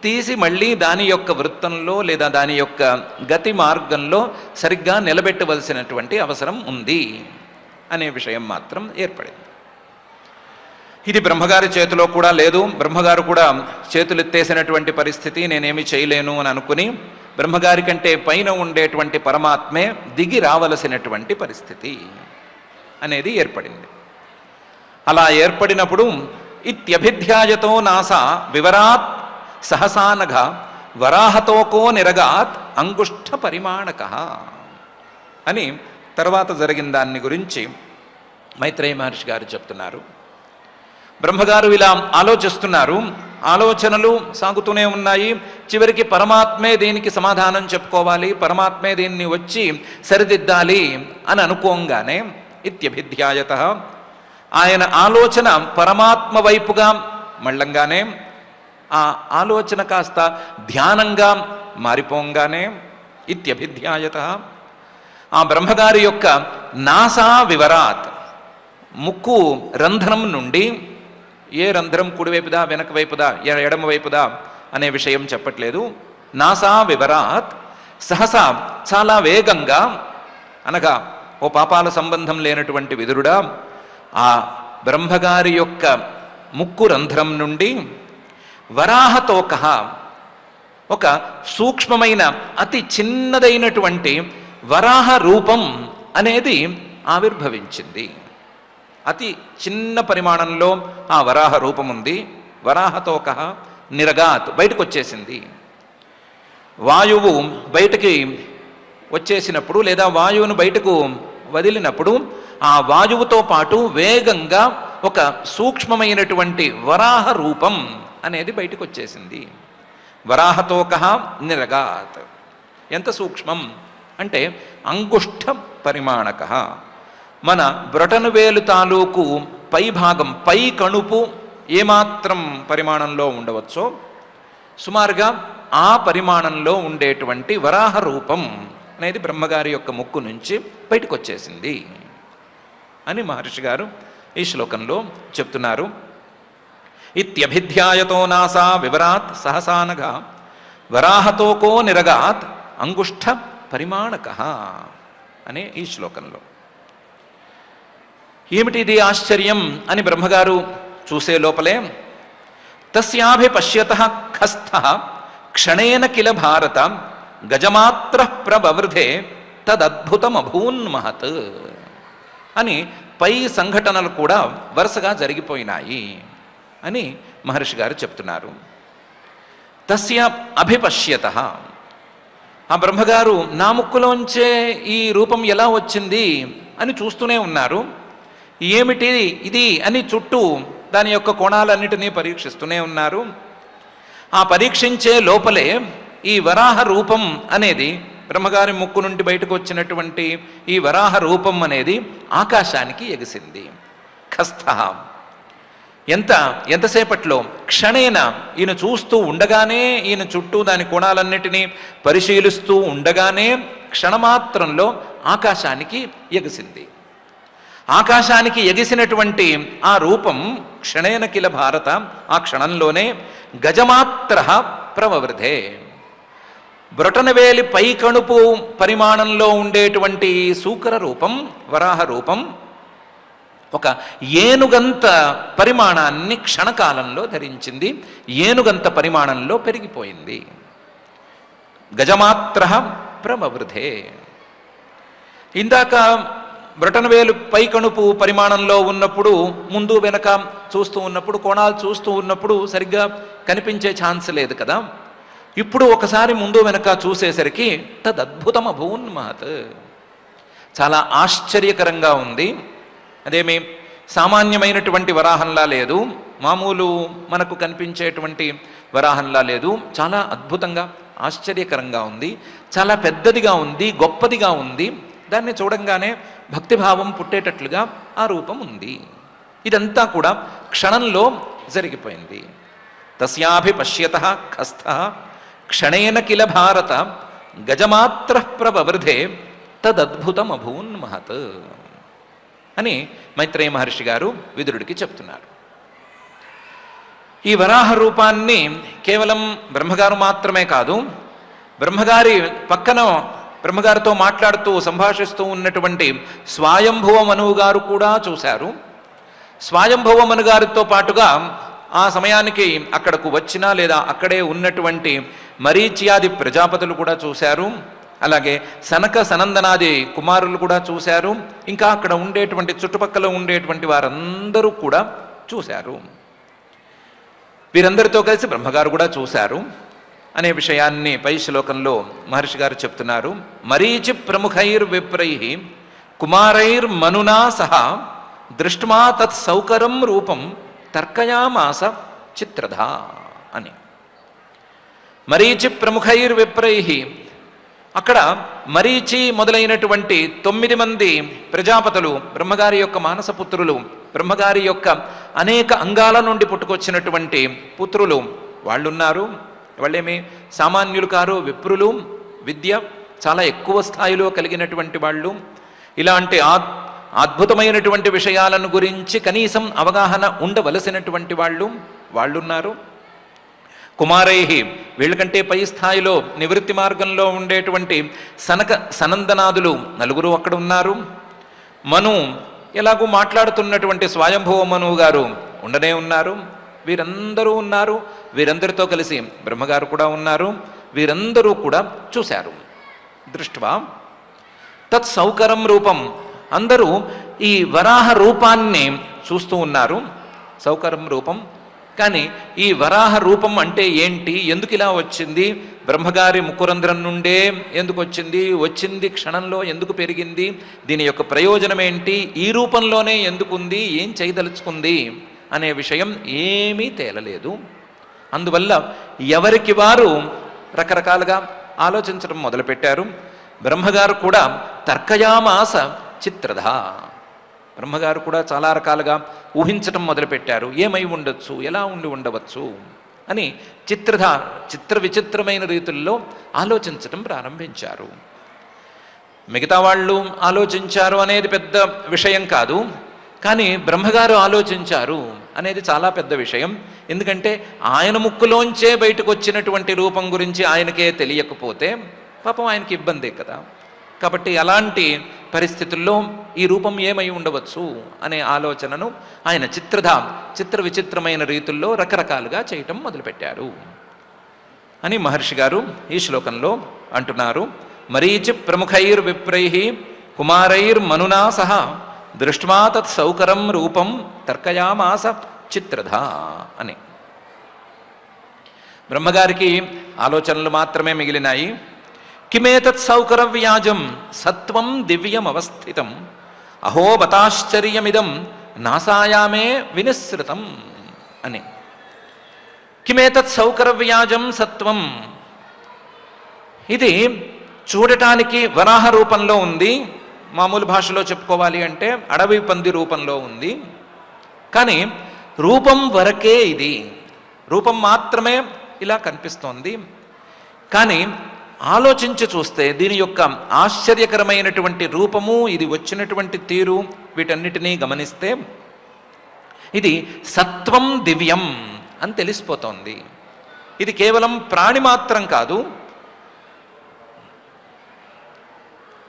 తీసి మళ్ళీ దాని యొక్క వృత్తంలో లేదా దాని యొక్క గతి మార్గంలో సరిగ్గా నిలబెట్టవలసినటువంటి అవసరం ఉంది అనే విషయం మాత్రం ఏర్పడింది. ఇది బ్రహ్మగారి చేతిలో కూడా లేదు. బ్రహ్మగారు కూడా చేతులెత్తేసినటువంటి పరిస్థితి, నేనేమి చేయలేను అని అనుకుని బ్రహ్మగారి కంటే పైన ఉండేటువంటి పరమాత్మే దిగి రావలసినటువంటి పరిస్థితి అనేది ఏర్పడింది. అలా ఏర్పడినప్పుడు ఇత్యభిధ్యాయతో నాసా వివరాత్ సహసానఘ వరాహతోకో నిరగాత్ అంగుష్ఠ పరిమాణక అని తర్వాత జరిగిన దాన్ని గురించి మైత్రేయ మహర్షి గారు చెప్తున్నారు. బ్రహ్మగారు ఇలా ఆలోచిస్తున్నారు, ఆలోచనలు సాగుతూనే ఉన్నాయి. చివరికి పరమాత్మే దీనికి సమాధానం చెప్పుకోవాలి, పరమాత్మే దీన్ని వచ్చి సరిదిద్దాలి అని అనుకోగానే ఇత్యభిధ్యాయత ఆయన ఆలోచన పరమాత్మ వైపుగా మళ్ళంగానే ఆ ఆలోచన కాస్త ధ్యానంగా మారిపోగానే ఇత్యభిధ్యాయత ఆ బ్రహ్మగారి యొక్క నాసా వివరాత్ ముక్కు రంధ్రం నుండి, ఏ రంధ్రం కుడివైపుదా వెనక వైపుదా ఎడమ వైపుదా అనే విషయం చెప్పట్లేదు, నాసా వివరాత్ సహసా చాలా వేగంగా, అనగా ఓ పాపాల సంబంధం లేనటువంటి విదురుడా ఆ బ్రహ్మగారి యొక్క ముక్కు రంధ్రం నుండి వరాహతోక ఒక సూక్ష్మమైన అతి చిన్నదైనటువంటి వరాహ రూపం అనేది ఆవిర్భవించింది. అతి చిన్న పరిమాణంలో ఆ వరాహ రూపం ఉంది. వరాహతోక నిరగాత్ బయటకు వచ్చేసింది. వాయువు బయటికి వచ్చేసినప్పుడు లేదా వాయువును బయటకు వదిలినప్పుడు ఆ వాయువుతో పాటు వేగంగా ఒక సూక్ష్మమైనటువంటి వరాహ రూపం అనేది బయటకు వచ్చేసింది. వరాహతోక నిరగాత్. ఎంత సూక్ష్మం అంటే అంగుష్ఠ పరిమాణక. మన బ్రొటనవేలు తాలూకు పై భాగం, పై కణుపు ఏమాత్రం పరిమాణంలో ఉండవచ్చో సుమారుగా ఆ పరిమాణంలో ఉండేటువంటి వరాహ రూపం అనేది బ్రహ్మగారి యొక్క ముక్కు నుంచి బయటకు వచ్చేసింది అని మహర్షి గారు ఈ శ్లోకంలో చెప్తున్నారు. ఇత్యభిధ్యాయతో నాసా వివరాత్ సహసానగా వరాహతోకో నిరగాత్ అంగుష్ఠ పరిమాణక అనే ఈ శ్లోకంలో. ఏమిటి ఇది ఆశ్చర్యం అని బ్రహ్మగారు చూసే లోపలే తస్యాభిపశ్యతః ఖస్థః క్షణేన కిల భారత గజమాత్ర ప్రభవృధే తదద్భుతమభూన్మహత్ అని పై సంఘటనలు కూడా వరుసగా జరిగిపోయినాయి అని మహర్షి గారు చెప్తున్నారు. తస్య అభిపశ్యతః, ఆ బ్రహ్మగారు నా ముక్కులోంచే ఈ రూపం ఎలా వచ్చింది అని చూస్తూనే ఉన్నారు. ఏమిటి ఇది అని చుట్టూ దాని యొక్క కోణాలన్నిటినీ పరీక్షిస్తూనే ఉన్నారు. ఆ పరీక్షించే లోపలే ఈ వరాహ రూపం అనేది, బ్రహ్మగారి ముక్కు నుండి బయటకు వచ్చినటువంటి ఈ వరాహ రూపం అనేది ఆకాశానికి ఎగిసింది. ఖస్థ, ఎంతసేపట్లో, క్షణేన, ఈయన చూస్తూ ఉండగానే, ఈయన చుట్టూ దాని కోణాలన్నిటినీ పరిశీలిస్తూ ఉండగానే క్షణమాత్రంలో ఆకాశానికి ఎగిసింది. ఆకాశానికి ఎగిసినటువంటి ఆ రూపం క్షణేన కిల భారత, ఆ క్షణంలోనే గజమాత్ర ప్రవవృధే, బ్రొటనవేలి పై కణుపు పరిమాణంలో ఉండేటువంటి సూకర రూపం, వరాహ రూపం ఒక ఏనుగంత పరిమాణాన్ని క్షణకాలంలో ధరించింది. ఏనుగంత పరిమాణంలో పెరిగిపోయింది. గజమాత్ర ప్రవవృధే. ఇందాక బ్రొటనవేలు పై కణుపు పరిమాణంలో ఉన్నప్పుడు, ముందు వెనక చూస్తూ ఉన్నప్పుడు, కోణాలు చూస్తూ ఉన్నప్పుడు సరిగ్గా కనిపించే ఛాన్స్ లేదు కదా. ఇప్పుడు ఒకసారి ముందు వెనక చూసేసరికి తదద్భుతం అభూన్మహత్, చాలా ఆశ్చర్యకరంగా ఉంది. అదేమి సామాన్యమైనటువంటి వరాహంలా లేదు, మామూలు మనకు కనిపించేటువంటి వరాహంలా లేదు, చాలా అద్భుతంగా ఆశ్చర్యకరంగా ఉంది, చాలా పెద్దదిగా ఉంది, గొప్పదిగా ఉంది. దాన్ని చూడంగానే భక్తిభావం పుట్టేటట్లుగా ఆ రూపం ఉంది. ఇదంతా కూడా క్షణంలో జరిగిపోయింది. తస్యాభిపశ్యతః ఖస్థః క్షణేన కిల భారత గజమాత్ర ప్రవవృధే తదద్భుతం అభూన్మహత్ అని మైత్రేయ మహర్షి గారు విదురుడికి చెప్తున్నారు. ఈ వరాహ రూపాన్ని కేవలం బ్రహ్మగారు మాత్రమే కాదు, బ్రహ్మగారి పక్కన బ్రహ్మగారితో మాట్లాడుతూ సంభాషిస్తూ ఉన్నటువంటి స్వయంభువ మనువు గారు కూడా చూశారు. స్వయంభువ మను గారితో పాటుగా ఆ సమయానికి అక్కడకు వచ్చిన లేదా అక్కడే ఉన్నటువంటి మరీచ్యాది ప్రజాపతులు కూడా చూశారు. అలాగే సనక సనందనాది కుమారులు కూడా చూశారు. ఇంకా అక్కడ ఉండేటువంటి చుట్టుపక్కల ఉండేటువంటి వారందరూ కూడా చూశారు. వీరందరితో కలిసి బ్రహ్మగారు కూడా చూశారు అనే విషయాన్ని పై శ్లోకంలో మహర్షి గారు చెప్తున్నారు. మరీచి ప్రముఖైర్ విప్రై కుమారైర్ మనునా సహా దృష్ట్మా తత్ సౌకరం రూపం తర్కయామాస చిత్రధా అని. మరీచి ప్రముఖైర్ విప్రై, అక్కడ మరీచి మొదలైనటువంటి 9 మంది ప్రజాపతులు, బ్రహ్మగారి యొక్క మానసపుత్రులు, బ్రహ్మగారి యొక్క అనేక అంగాల నుండి పుట్టుకొచ్చినటువంటి పుత్రులు వాళ్ళున్నారు. వాళ్ళేమి సామాన్యులు కారు, విప్రులు, విద్య చాలా ఎక్కువ స్థాయిలో కలిగినటువంటి వాళ్ళు. ఇలాంటి అద్భుతమైనటువంటి విషయాలను గురించి కనీసం అవగాహన ఉండవలసినటువంటి వాళ్ళున్నారు. కుమారై, వీళ్ళకంటే పై స్థాయిలో నివృత్తి మార్గంలో ఉండేటువంటి సనక సనందనాదులు 4 అక్కడ ఉన్నారు. మను, ఎలాగూ మాట్లాడుతున్నటువంటి స్వయంభువ మనువు గారు ఉండనే ఉన్నారు. వీరందరూ ఉన్నారు. వీరందరితో కలిసి బ్రహ్మగారు కూడా ఉన్నారు. వీరందరూ కూడా చూశారు. దృష్ట్వా తత్ సౌకరం రూపం, అందరూ ఈ వరాహ రూపాన్ని చూస్తూ ఉన్నారు. సౌకరం రూపం, కానీ ఈ వరాహ రూపం అంటే ఏంటి, ఎందుకు ఇలా వచ్చింది, బ్రహ్మగారి ముక్కురంధ్రం నుండే ఎందుకు వచ్చింది క్షణంలో ఎందుకు పెరిగింది, దీని యొక్క ప్రయోజనం ఏంటి, ఈ రూపంలోనే ఎందుకుంది, ఏం చేయదలుచుకుంది అనే విషయం ఏమీ తేలలేదు. అందువల్ల ఎవరికి వారు రకరకాలుగా ఆలోచించడం మొదలుపెట్టారు. బ్రహ్మగారు కూడా తర్కయామాస చిత్రధ, బ్రహ్మగారు కూడా చాలా రకాలుగా ఊహించటం మొదలుపెట్టారు. ఏమై ఉండొచ్చు, ఎలా ఉండి ఉండవచ్చు అని చిత్ర విచిత్రమైన రీతుల్లో ఆలోచించటం ప్రారంభించారు. మిగతా వాళ్ళు ఆలోచించారు అనేది పెద్ద విషయం కాదు, కానీ బ్రహ్మగారు ఆలోచించారు అనేది చాలా పెద్ద విషయం. ఎందుకంటే ఆయన ముక్కులోంచే బయటకు వచ్చినటువంటి రూపం గురించి ఆయనకే తెలియకపోతే పాపం ఆయనకి ఇబ్బందే కదా. కాబట్టి అలాంటి పరిస్థితుల్లో ఈ రూపం ఏమై ఉండవచ్చు అనే ఆలోచనను ఆయన చిత్ర విచిత్రమైన రీతుల్లో రకరకాలుగా చేయటం మొదలుపెట్టారు అని మహర్షి గారు ఈ శ్లోకంలో అంటున్నారు. మరీచి ప్రముఖైర్ విప్రైః కుమారైర్ మనునా సహ దృష్ట్వా తత్ సౌకరం రూపం తర్కయామాస చిత్రధ అని. బ్రహ్మగారికి ఆలోచనలు మాత్రమే మిగిలినాయి. కిమేతత్ సౌకర వ్యాజం సత్వం దివ్యం అవస్థితం అహో బతాశ్చర్యమిదం నాసాయామే వినిసృతం అని. కిమేతత్ సౌకర వ్యాజం సత్వం, ఇది చూడటానికి వరాహ రూపంలో ఉంది. మామూలు భాషలో చెప్పుకోవాలి అంటే అడవి పంది రూపంలో ఉంది. కానీ రూపం వరకే, ఇది రూపం మాత్రమే ఇలా కనిపిస్తోంది. కానీ ఆలోచించి చూస్తే దీని యొక్క ఆశ్చర్యకరమైనటువంటి రూపము, ఇది వచ్చినటువంటి తీరు, వీటన్నిటినీ గమనిస్తే ఇది సత్వం దివ్యం అని తెలిసిపోతోంది. ఇది కేవలం ప్రాణి మాత్రం కాదు,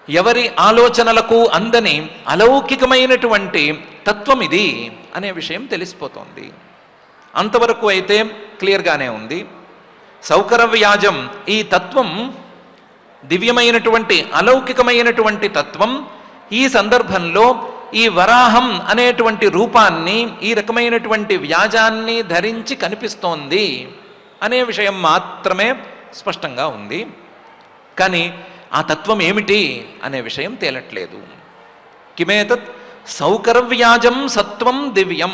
ఎవరి ఆలోచనలకు అందని అలౌకికమైనటువంటి తత్వం ఇది అనే విషయం తెలిసిపోతోంది. అంతవరకు అయితే క్లియర్గానే ఉంది. సౌకర వ్యాజం, ఈ తత్వం దివ్యమైనటువంటి అలౌకికమైనటువంటి తత్వం ఈ సందర్భంలో ఈ వరాహం అనేటువంటి రూపాన్ని, ఈ రకమైనటువంటి వ్యాజాన్ని ధరించి కనిపిస్తోంది అనే విషయం మాత్రమే స్పష్టంగా ఉంది. కానీ ఆ తత్వం ఏమిటి అనే విషయం తేలట్లేదు. కిమేతత్ సౌకర వ్యాజం సత్వం దివ్యం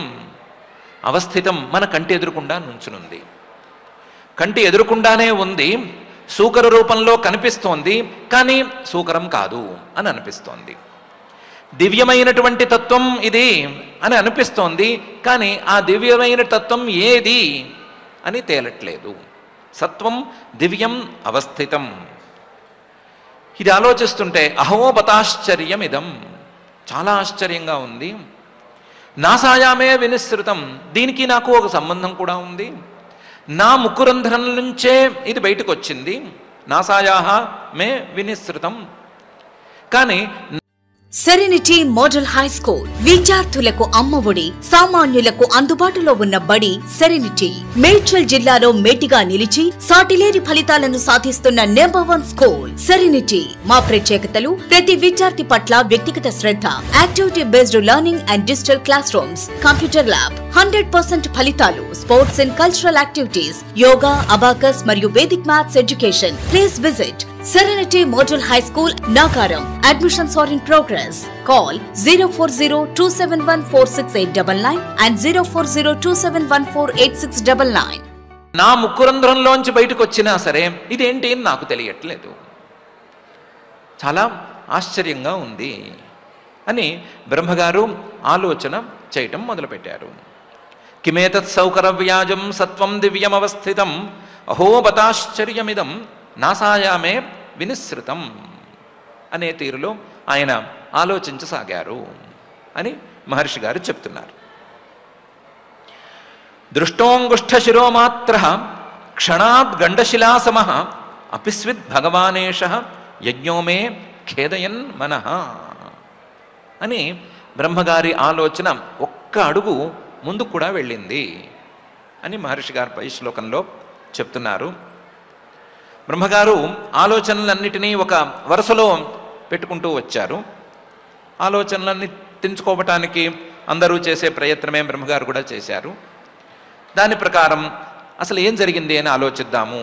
అవస్థితం, మన కంటి ఎదురుకుండా నుంచునుంది. కంటి ఎదురుకుండానే ఉంది, సూకర రూపంలో కనిపిస్తోంది, కానీ సూకరం కాదు అని అనిపిస్తోంది. దివ్యమైనటువంటి తత్వం ఇది అని అనిపిస్తోంది, కానీ ఆ దివ్యమైన తత్వం ఏది అని తేలట్లేదు. సత్వం దివ్యం అవస్థితం. ఇది ఆలోచిస్తుంటే అహోబతాశ్చర్యం ఇదం, చాలా ఆశ్చర్యంగా ఉంది. నాసాయామే వినిసృతం, దీనికి నాకు ఒక సంబంధం కూడా ఉంది. నా ముక్కురంధ్రం నుంచే ఇది బయటకు వచ్చింది. నాసాయాహ మే వినిసృతం. కానీ సెరెనిటీ మోడల్ హై స్కూల్ విద్యార్థులకు అమ్మఒడి, సామాన్యులకు అందుబాటులో ఉన్న బడి సెరెనిటీ. మేడ్చల్ జిల్లాలో మేటిగా నిలిచి సాటిలేని ఫలితాలను సాధిస్తున్న #1 స్కూల్ సెరెనిటీ. మా ప్రత్యేకతలు ప్రతి విద్యార్థి పట్ల వ్యక్తిగత శ్రద్ధ, activity based learning and digital class rooms, computer lab, 100% ఫలితాలు, sports and cultural activities, yoga, abacus మరియు Vedic maths education. Please visit Serenity Model High School, Nagaram. Admissions are in progress. Call 04027146899 and 04027148699. నా ముక్కురంధ్రంలోంచి బయటకు వచ్చినా సరే ఇదేంటి అని నాకు తెలియట్లేదు, చాలా ఆశ్చర్యంగా ఉంది అని బ్రహ్మగారు ఆలోచన చేయటం మొదలుపెట్టారు. కిమేతత్ సౌకర వ్యాజం సత్వం దివ్యమవస్థితం అహోబతాశ్చర్యమిదం నాసాయామే వినిసృతం అనే తీరులో ఆయన ఆలోచించసాగారు అని మహర్షి గారు చెప్తున్నారు. దృష్టోంగుష్ఠ శిరోమాత్ర క్షణాద్ గండశిలాసమ అపిస్విద్ భగవానేష యజ్ఞోమే ఖేదయన్ మనః అని బ్రహ్మగారి ఆలోచన ఒక్క అడుగు ముందుకు కూడా వెళ్ళింది అని మహర్షి గారు పై శ్లోకంలో చెప్తున్నారు. బ్రహ్మగారు ఆలోచనలన్నిటినీ ఒక వరుసలో పెట్టుకుంటూ వచ్చారు. ఆలోచనలన్నీ తెంచుకోవటానికి అందరూ చేసే ప్రయత్నమే బ్రహ్మగారు కూడా చేశారు. దాని ప్రకారం అసలు ఏం జరిగింది అని ఆలోచిద్దాము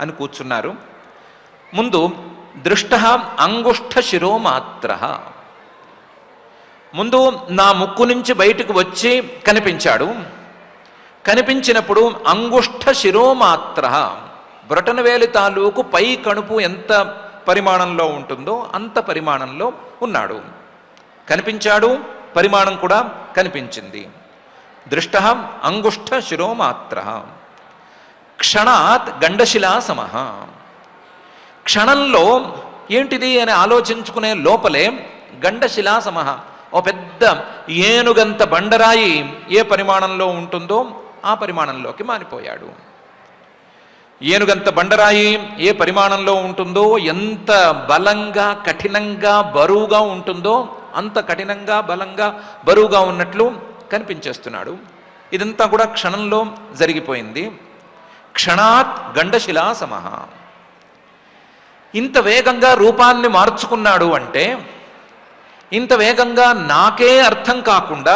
అని కూర్చున్నారు. ముందు దృష్ట అంగుష్ఠ శిరోమాత్ర, ముందు నా ముక్కు నుంచి బయటకు వచ్చి కనిపించాడు. కనిపించినప్పుడు అంగుష్ఠ శిరోమాత్ర, బ్రొటనవేలి తాలూకు పై కణుపు ఎంత పరిమాణంలో ఉంటుందో అంత పరిమాణంలో ఉన్నాడు. కనిపించాడు, పరిమాణం కూడా కనిపించింది. దృష్ట అంగుష్ఠ శిరోమాత్ర. క్షణాత్ గండశిలా సమః. క్షణంలో ఏంటిది అని ఆలోచించుకునే లోపలే గండశిలా సమః, ఓ పెద్ద ఏనుగంత బండరాయి ఏ పరిమాణంలో ఉంటుందో ఆ పరిమాణంలోకి మారిపోయాడు. ఏనుగంత బండరాయి ఏ పరిమాణంలో ఉంటుందో, ఎంత బలంగా కఠినంగా బరువుగా ఉంటుందో అంత కఠినంగా బలంగా బరువుగా ఉన్నట్లు కనిపించేస్తున్నాడు. ఇదంతా కూడా క్షణంలో జరిగిపోయింది. క్షణాత్ గండశిలా సమః. ఇంత వేగంగా రూపాన్ని మార్చుకున్నాడు అంటే, ఇంత వేగంగా నాకే అర్థం కాకుండా,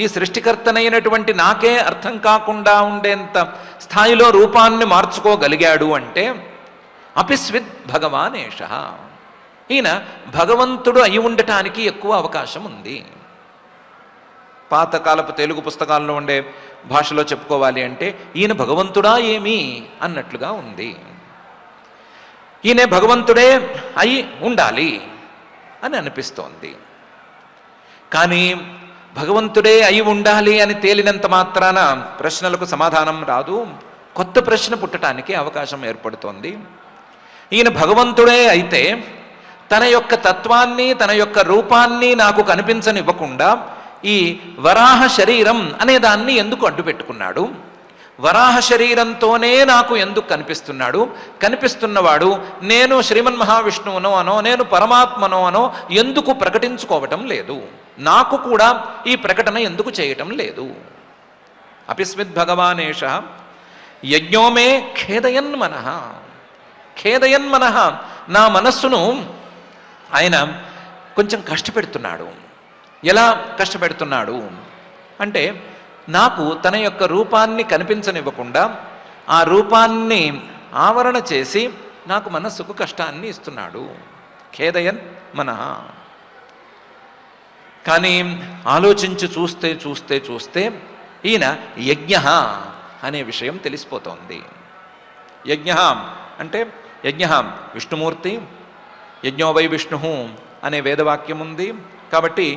ఈ సృష్టికర్తనైనటువంటి నాకే అర్థం కాకుండా ఉండేంత స్థాయిలో రూపాన్ని మార్చుకోగలిగాడు అంటే అపిస్విద్ భగవానేష, ఈయన భగవంతుడు అయి ఉండటానికి ఎక్కువ అవకాశం ఉంది. పాతకాలపు తెలుగు పుస్తకాల్లో ఉండే భాషలో చెప్పుకోవాలి అంటే ఈయన భగవంతుడా ఏమి అన్నట్లుగా ఉంది. ఈయన భగవంతుడే అయి ఉండాలి అని అనిపిస్తోంది. కానీ భగవంతుడే అయి ఉండాలి అని తేలినంత మాత్రాన ప్రశ్నలకు సమాధానం రాదు, కొత్త ప్రశ్న పుట్టడానికి అవకాశం ఏర్పడుతోంది. ఈయన భగవంతుడే అయితే తన యొక్క తత్వాన్ని తన యొక్క రూపాన్ని నాకు కనిపించనివ్వకుండా ఈ వరాహ శరీరం అనే దాన్ని ఎందుకు అడ్డు పెట్టుకున్నాడు? వరాహ శరీరంతోనే నాకు ఎందుకు కనిపిస్తున్నాడు? కనిపిస్తున్నవాడు నేను శ్రీమన్ మహావిష్ణువునో అనో నేను పరమాత్మనో అనో ఎందుకు ప్రకటించుకోవటం లేదు? నాకు కూడా ఈ ప్రకటన ఎందుకు చేయటం లేదు? అపిస్మిద్ భగవానేష యజ్ఞోమే ఖేదయన్ మనః. ఖేదయన్ మనః, నా మనస్సును ఆయన కొంచెం కష్టపెడుతున్నాడు. ఎలా కష్టపెడుతున్నాడు అంటే, నాకు తన యొక్క రూపాన్ని కనిపించనివ్వకుండా ఆ రూపాన్ని ఆవరణ చేసి నాకు మనస్సుకు కష్టాన్ని ఇస్తున్నాడు. ఖేదయన్ మనః. కానీ ఆలోచించి చూస్తే చూస్తే చూస్తే ఈయన యజ్ఞ అనే విషయం తెలిసిపోతోంది. యజ్ఞ అంటే యజ్ఞ విష్ణుమూర్తి, యజ్ఞో వై విష్ణు అనే వేదవాక్యం ఉంది కాబట్టి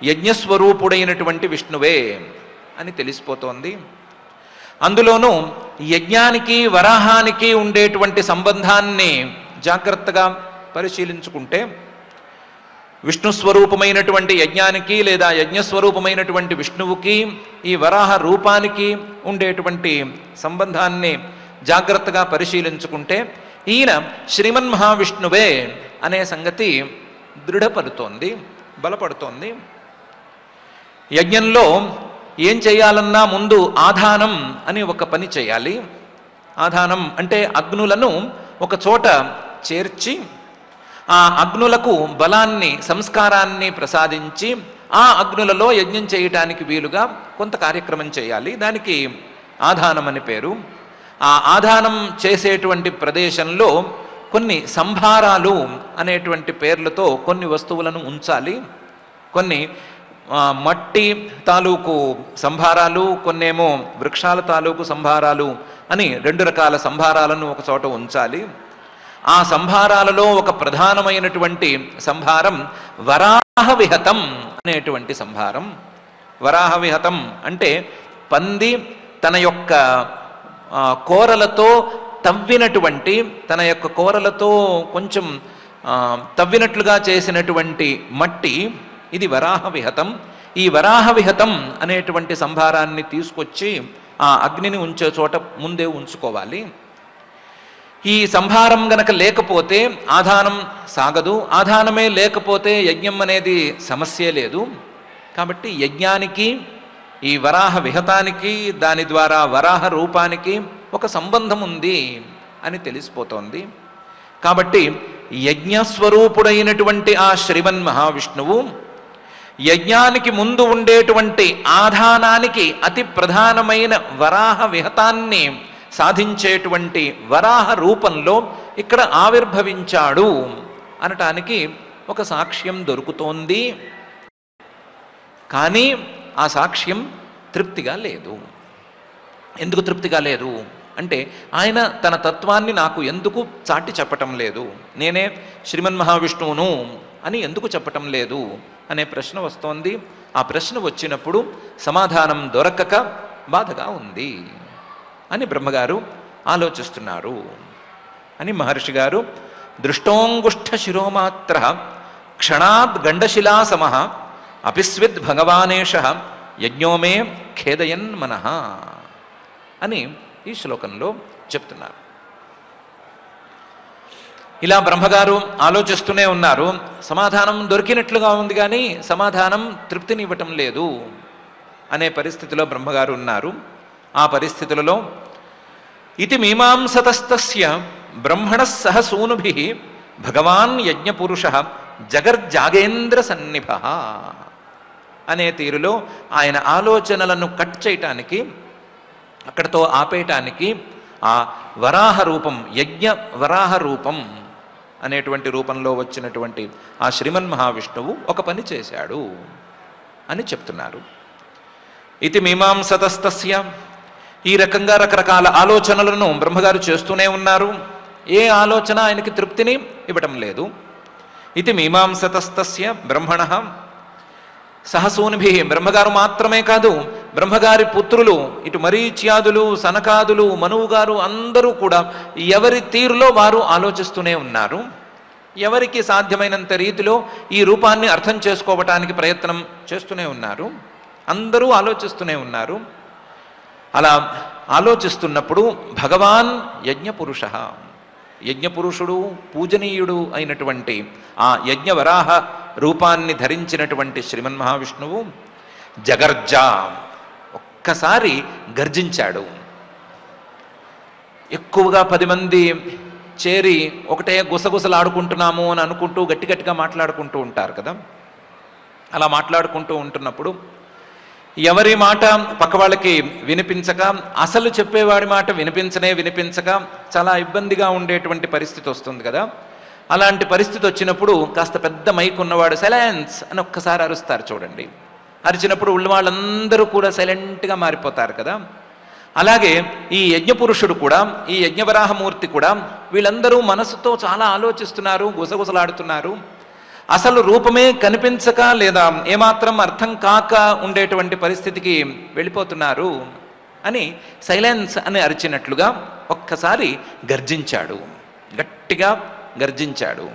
యజ్ఞస్వరూపుడైనటువంటి విష్ణువే అని తెలిసిపోతోంది. అందులోనూ యజ్ఞానికి వరాహానికి ఉండేటువంటి సంబంధాన్ని జాగ్రత్తగా పరిశీలించుకుంటే విష్ణుస్వరూపమైనటువంటి యజ్ఞానికి లేదా యజ్ఞస్వరూపమైనటువంటి విష్ణువుకి ఈ వరాహ రూపానికి ఉండేటువంటి సంబంధాన్ని జాగ్రత్తగా పరిశీలించుకుంటే ఈయన శ్రీమన్ మహావిష్ణువే అనే సంగతి దృఢపడుతోంది, బలపడుతోంది. యజ్ఞంలో ఏం చేయాలన్నా ముందు ఆధానం అని ఒక పని చేయాలి. ఆధానం అంటే అగ్నులను ఒక చోట చేర్చి ఆ అగ్నులకు బలాన్ని సంస్కారాన్ని ప్రసాదించి ఆ అగ్నులలో యజ్ఞం చేయటానికి వీలుగా కొంత కార్యక్రమం చేయాలి. దానికి ఆధానం అని పేరు. ఆ ఆధానం చేసేటువంటి ప్రదేశంలో కొన్ని సంభారాలు అనేటువంటి పేర్లతో కొన్ని వస్తువులను ఉంచాలి. కొన్ని మట్టి తాలూకు సంభారాలు, కొన్నేమో వృక్షాల తాలూకు సంభారాలు అని రెండు రకాల సంభారాలను ఒక చోట ఉంచాలి. ఆ సంభారాలలో ఒక ప్రధానమైనటువంటి సంభారం వరాహ విహతం అనేటువంటి సంభారం. వరాహ విహతం అంటే పంది తన యొక్క కోరలతో తవ్వినటువంటి, తన యొక్క కోరలతో కొంచెం తవ్వినట్లుగా చేసినటువంటి మట్టి, ఇది వరాహ విహతం. ఈ వరాహ విహతం అనేటువంటి సంభారాన్ని తీసుకొచ్చి ఆ అగ్నిని ఉంచే చోట ముందే ఉంచుకోవాలి. ఈ సంభారం గనక లేకపోతే ఆధానం సాగదు. ఆధానమే లేకపోతే యజ్ఞం అనేది సమస్యే లేదు. కాబట్టి యజ్ఞానికి ఈ వరాహ విహతానికి దాని ద్వారా వరాహ రూపానికి ఒక సంబంధం ఉంది అని తెలిసిపోతోంది. కాబట్టి యజ్ఞస్వరూపుడైనటువంటి ఆ శ్రీమన్ మహావిష్ణువు యజ్ఞానికి ముందు ఉండేటువంటి ఆధానానికి అతి ప్రధానమైన వరాహ విహతాన్ని సాధించేటువంటి వరాహ రూపంలో ఇక్కడ ఆవిర్భవించాడు అనటానికి ఒక సాక్ష్యం దొరుకుతోంది. కానీ ఆ సాక్ష్యం తృప్తిగా లేదు. ఎందుకు తృప్తి కాలేదు అంటే ఆయన తన తత్వాన్ని నాకు ఎందుకు చాటి చెప్పటం లేదు, నేనే శ్రీమన్ మహావిష్ణువును అని ఎందుకు చెప్పటం లేదు అనే ప్రశ్న వస్తోంది. ఆ ప్రశ్న వచ్చినప్పుడు సమాధానం దొరకక బాధగా ఉంది అని బ్రహ్మగారు ఆలోచిస్తున్నారు అని మహర్షి గారు దృష్టోంగుష్ఠ శిరోమాత్ర క్షణాద్ గండశిలా సమః అపిస్విద్ భగవానేష యజ్ఞోమే ఖేదయన్ మనః అని ఈ శ్లోకంలో చెప్తున్నారు. ఇలా బ్రహ్మగారు ఆలోచిస్తూనే ఉన్నారు. సమాధానం దొరికినట్లుగా ఉంది కానీ సమాధానం తృప్తినివ్వటం లేదు అనే పరిస్థితిలో బ్రహ్మగారు ఉన్నారు. ఆ పరిస్థితులలో ఇతి మీమాంసతస్తస్య బ్రహ్మణః సహ సూనుభిః భగవాన్ యజ్ఞపురుషః జగర్జాగేంద్ర సన్నిభః అనే తీరులో ఆయన ఆలోచనలను కట్ చేయటానికి, అక్కడతో ఆపేయటానికి ఆ వరాహ రూపం, యజ్ఞ వరాహ రూపం అనేటువంటి రూపంలో వచ్చినటువంటి ఆ శ్రీమన్ మహావిష్ణువు ఒక పని చేశాడు అని చెప్తున్నారు. ఇతి మీమాంసతస్తస్య, ఈ రకంగా రకరకాల ఆలోచనలను బ్రహ్మగారు చేస్తూనే ఉన్నారు. ఏ ఆలోచన ఆయనకి తృప్తిని ఇవ్వటం లేదు. ఇతి మీమాంసతస్తస్య బ్రహ్మణః సహసూనిభి, బ్రహ్మగారు మాత్రమే కాదు బ్రహ్మగారి పుత్రులు ఇటు మరీచ్యాదులు, సనకాదులు, మనువు గారు అందరూ కూడా ఎవరి తీరులో వారు ఆలోచిస్తూనే ఉన్నారు. ఎవరికి సాధ్యమైనంత రీతిలో ఈ రూపాన్ని అర్థం చేసుకోవటానికి ప్రయత్నం చేస్తూనే ఉన్నారు. అందరూ ఆలోచిస్తూనే ఉన్నారు. అలా ఆలోచిస్తున్నప్పుడు భగవాన్ యజ్ఞపురుష, యజ్ఞపురుషుడు పూజనీయుడు అయినటువంటి ఆ యజ్ఞవరాహ రూపాన్ని ధరించినటువంటి శ్రీమన్ మహావిష్ణువు జగర్జా, ఒక్కసారి గర్జించాడు. ఎక్కువగా 10 మంది చేరి ఒకటే గుసగుసలాడుకుంటున్నాము అని అనుకుంటూ గట్టి గట్టిగా మాట్లాడుకుంటూ ఉంటారు కదా. అలా మాట్లాడుకుంటూ ఉంటున్నప్పుడు ఎవరి మాట పక్క వాళ్ళకి వినిపించక, అసలు చెప్పేవాడి మాట వినిపించక చాలా ఇబ్బందిగా ఉండేటువంటి పరిస్థితి వస్తుంది కదా. అలాంటి పరిస్థితి వచ్చినప్పుడు కాస్త పెద్ద మైక్ ఉన్నవాడు సైలెన్స్ అని ఒక్కసారి అరుస్తారు చూడండి. అరిచినప్పుడు ఉళ్ళ వాళ్ళందరూ కూడా సైలెంట్గా మారిపోతారు కదా. అలాగే ఈ యజ్ఞపురుషుడు కూడా, ఈ యజ్ఞవరాహమూర్తి కూడా వీళ్ళందరూ మనసుతో చాలా ఆలోచిస్తున్నారు, గుసగుసలాడుతున్నారు. అసలు రూపమే కనిపించక లేదా ఏమాత్రం అర్థం కాక ఉండేటువంటి పరిస్థితికి వెళ్ళిపోతున్నారు అని సైలెన్స్ అని అరిచినట్లుగా ఒక్కసారి గర్జించాడు, గట్టిగా గర్జించాడు.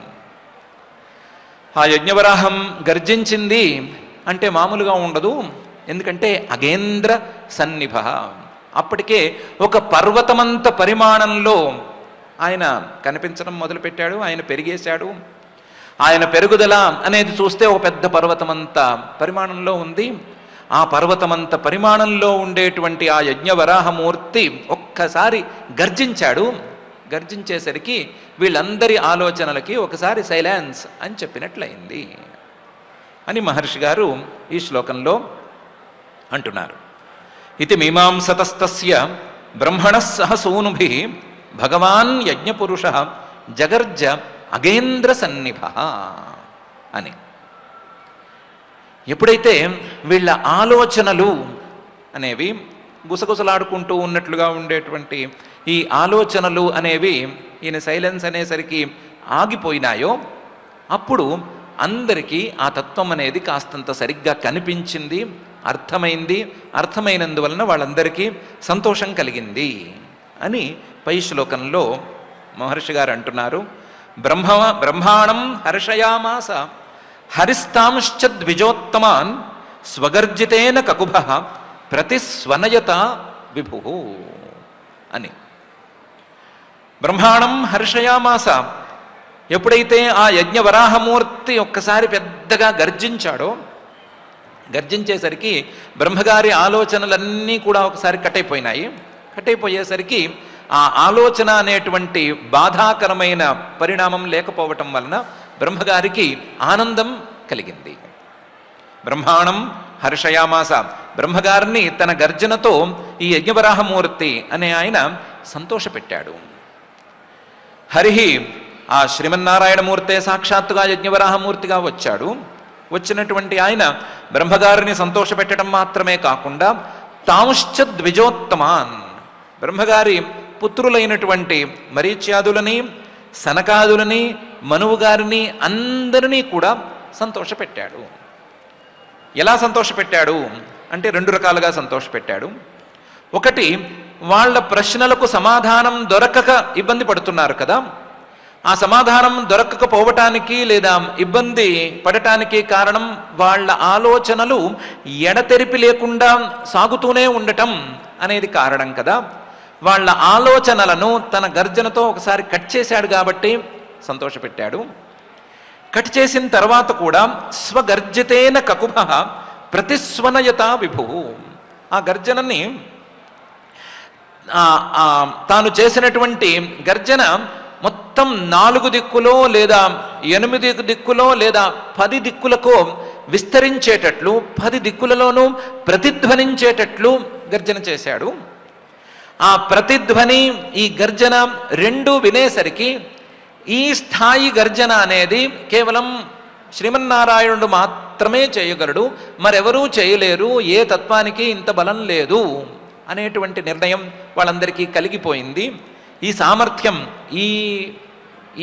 ఆ యజ్ఞవరాహం గర్జించింది అంటే మామూలుగా ఉండదు. ఎందుకంటే అగేంద్ర సన్నిభ, అప్పటికే ఒక పర్వతమంత పరిమాణంలో ఆయన కనిపించడం మొదలుపెట్టాడు. ఆయన పెరిగేశాడు. ఆయన పెరుగుదల అనేది చూస్తే ఒక పెద్ద పర్వతమంత పరిమాణంలో ఉంది. ఆ పర్వతమంత పరిమాణంలో ఉండేటువంటి ఆ యజ్ఞవరాహమూర్తి ఒక్కసారి గర్జించాడు. గర్జించేసరికి వీళ్ళందరి ఆలోచనలకి ఒకసారి సైలెన్స్ అని చెప్పినట్లయింది అని మహర్షి గారు ఈ శ్లోకంలో అంటున్నారు. ఇది మీమాంసతస్తస్య బ్రహ్మణః సహ సూనుభిః భగవాన్ యజ్ఞపురుషః జగర్జ అగేంద్ర సన్నిభ అని. ఎప్పుడైతే వీళ్ళ ఆలోచనలు అనేవి గుసగుసలాడుకుంటూ ఉన్నట్లుగా ఉండేటువంటి ఈ ఆలోచనలు అనేవి ఈయన సైలెన్స్ అనేసరికి ఆగిపోయినాయో అప్పుడు అందరికీ ఆ తత్వం అనేది కాస్తంత సరిగ్గా కనిపించింది, అర్థమైంది. అర్థమైనందువలన వాళ్ళందరికీ సంతోషం కలిగింది అని పై శ్లోకంలో మహర్షి గారు అంటున్నారు. బ్రహ్మాణం హర్షయామాస హరిస్తాంశ్చ ద్విజోత్తమాన్ స్వగర్జితేన కకుభః ప్రతిస్వనయత విభు అని. బ్రహ్మాణం హర్షయామాస, ఎప్పుడైతే ఆ యజ్ఞవరాహమూర్తి ఒక్కసారి పెద్దగా గర్జించాడో, గర్జించేసరికి బ్రహ్మగారి ఆలోచనలన్నీ కూడా ఒకసారి కట్టయిపోయినాయి. కట్టయిపోయేసరికి ఆ ఆలోచన అనేటువంటి బాధాకరమైన పరిణామం లేకపోవటం వలన బ్రహ్మగారికి ఆనందం కలిగింది. బ్రహ్మాణం హర్షయామాస, బ్రహ్మగారిని తన గర్జనతో ఈ యజ్ఞవరాహమూర్తి అనే ఆయన సంతోషపెట్టాడు. హరిహి, ఆ శ్రీమన్నారాయణమూర్తే సాక్షాత్తుగా యజ్ఞవరాహమూర్తిగా వచ్చాడు. వచ్చినటువంటి ఆయన బ్రహ్మగారిని సంతోషపెట్టడం మాత్రమే కాకుండా తాంశ్చ ద్విజోత్తమాన్, బ్రహ్మగారి పుత్రులైనటువంటి మరీచ్యాదులని, సనకాదులని, మనువు గారిని అందరినీ కూడా సంతోషపెట్టాడు. ఎలా సంతోషపెట్టాడు అంటే 2 రకాలుగా సంతోషపెట్టాడు. ఒకటి, వాళ్ళ ప్రశ్నలకు సమాధానం దొరకక ఇబ్బంది పడుతున్నారు కదా, ఆ సమాధానం దొరకకపోవటానికి లేదా ఇబ్బంది పడటానికి కారణం వాళ్ళ ఆలోచనలు ఎడతెరిపి లేకుండా సాగుతూనే ఉండటం అనేది కారణం కదా. వాళ్ళ ఆలోచనలను తన గర్జనతో ఒకసారి కట్ చేశాడు కాబట్టి సంతోషపెట్టాడు. కట్ చేసిన తర్వాత కూడా స్వగర్జితేన కకుభ ప్రతిస్వనయత విభు, ఆ గర్జనని తాను చేసినటువంటి గర్జన మొత్తం 4 దిక్కులో లేదా 8 దిక్కులో లేదా 10 దిక్కులకు విస్తరించేటట్లు 10 దిక్కులలోనూ ప్రతిధ్వనించేటట్లు గర్జన చేశాడు. ఆ ప్రతిధ్వని, ఈ గర్జన 2 వినేసరికి ఈ స్థాయి గర్జన అనేది కేవలం శ్రీమన్నారాయణుడు మాత్రమే చేయగలడు, మరెవరూ చేయలేరు, ఏ తత్వానికి ఇంత బలం లేదు అనేటువంటి నిర్ణయం వాళ్ళందరికీ కలిగిపోయింది. ఈ సామర్థ్యం,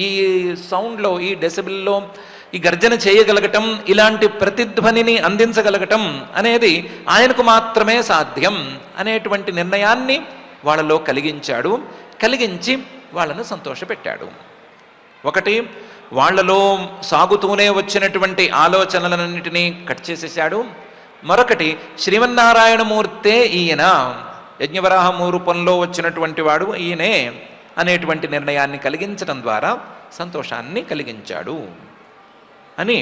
ఈ సౌండ్లో, ఈ డెసిబిల్లో ఈ గర్జన చేయగలగటం, ఇలాంటి ప్రతిధ్వనిని అందించగలగటం అనేది ఆయనకు మాత్రమే సాధ్యం అనేటువంటి నిర్ణయాన్ని వాళ్ళలో కలిగించాడు. కలిగించి వాళ్ళను సంతోషపెట్టాడు. ఒకటి, వాళ్లలో సాగుతూనే వచ్చినటువంటి ఆలోచనలన్నింటినీ కట్ చేసేశాడు. మరొకటి, శ్రీమన్నారాయణమూర్తే ఈయన, యజ్ఞవరాహము రూపంలో వచ్చినటువంటి వాడు ఈయనే అనేటువంటి నిర్ణయాన్ని కలిగించడం ద్వారా సంతోషాన్ని కలిగించాడు అని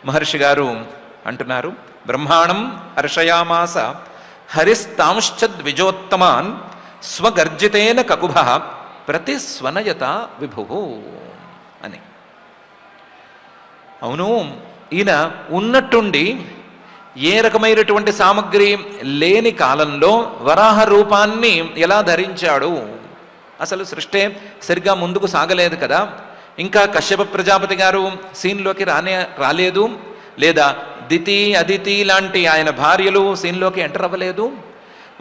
మహర్షి గారు అంటున్నారు. బ్రహ్మాణం హర్షయామాస హరిస్తాంశ్చద్విజోత్తమాన్ స్వగర్జితేన కకుభ ప్రతిస్వనయత విభు అని. అవును, ఈయన ఉన్నట్టుండి ఏ రకమైనటువంటి సామగ్రి లేని కాలంలో వరాహ రూపాన్ని ఎలా ధరించాడు? అసలు సృష్టి సరిగ్గా ముందుకు సాగలేదు కదా, ఇంకా కశ్యప ప్రజాపతి గారు సీన్లోకి రాలేదు, లేదా దితి అదితి లాంటి ఆయన భార్యలు సీన్లోకి ఎంటర్ అవ్వలేదు.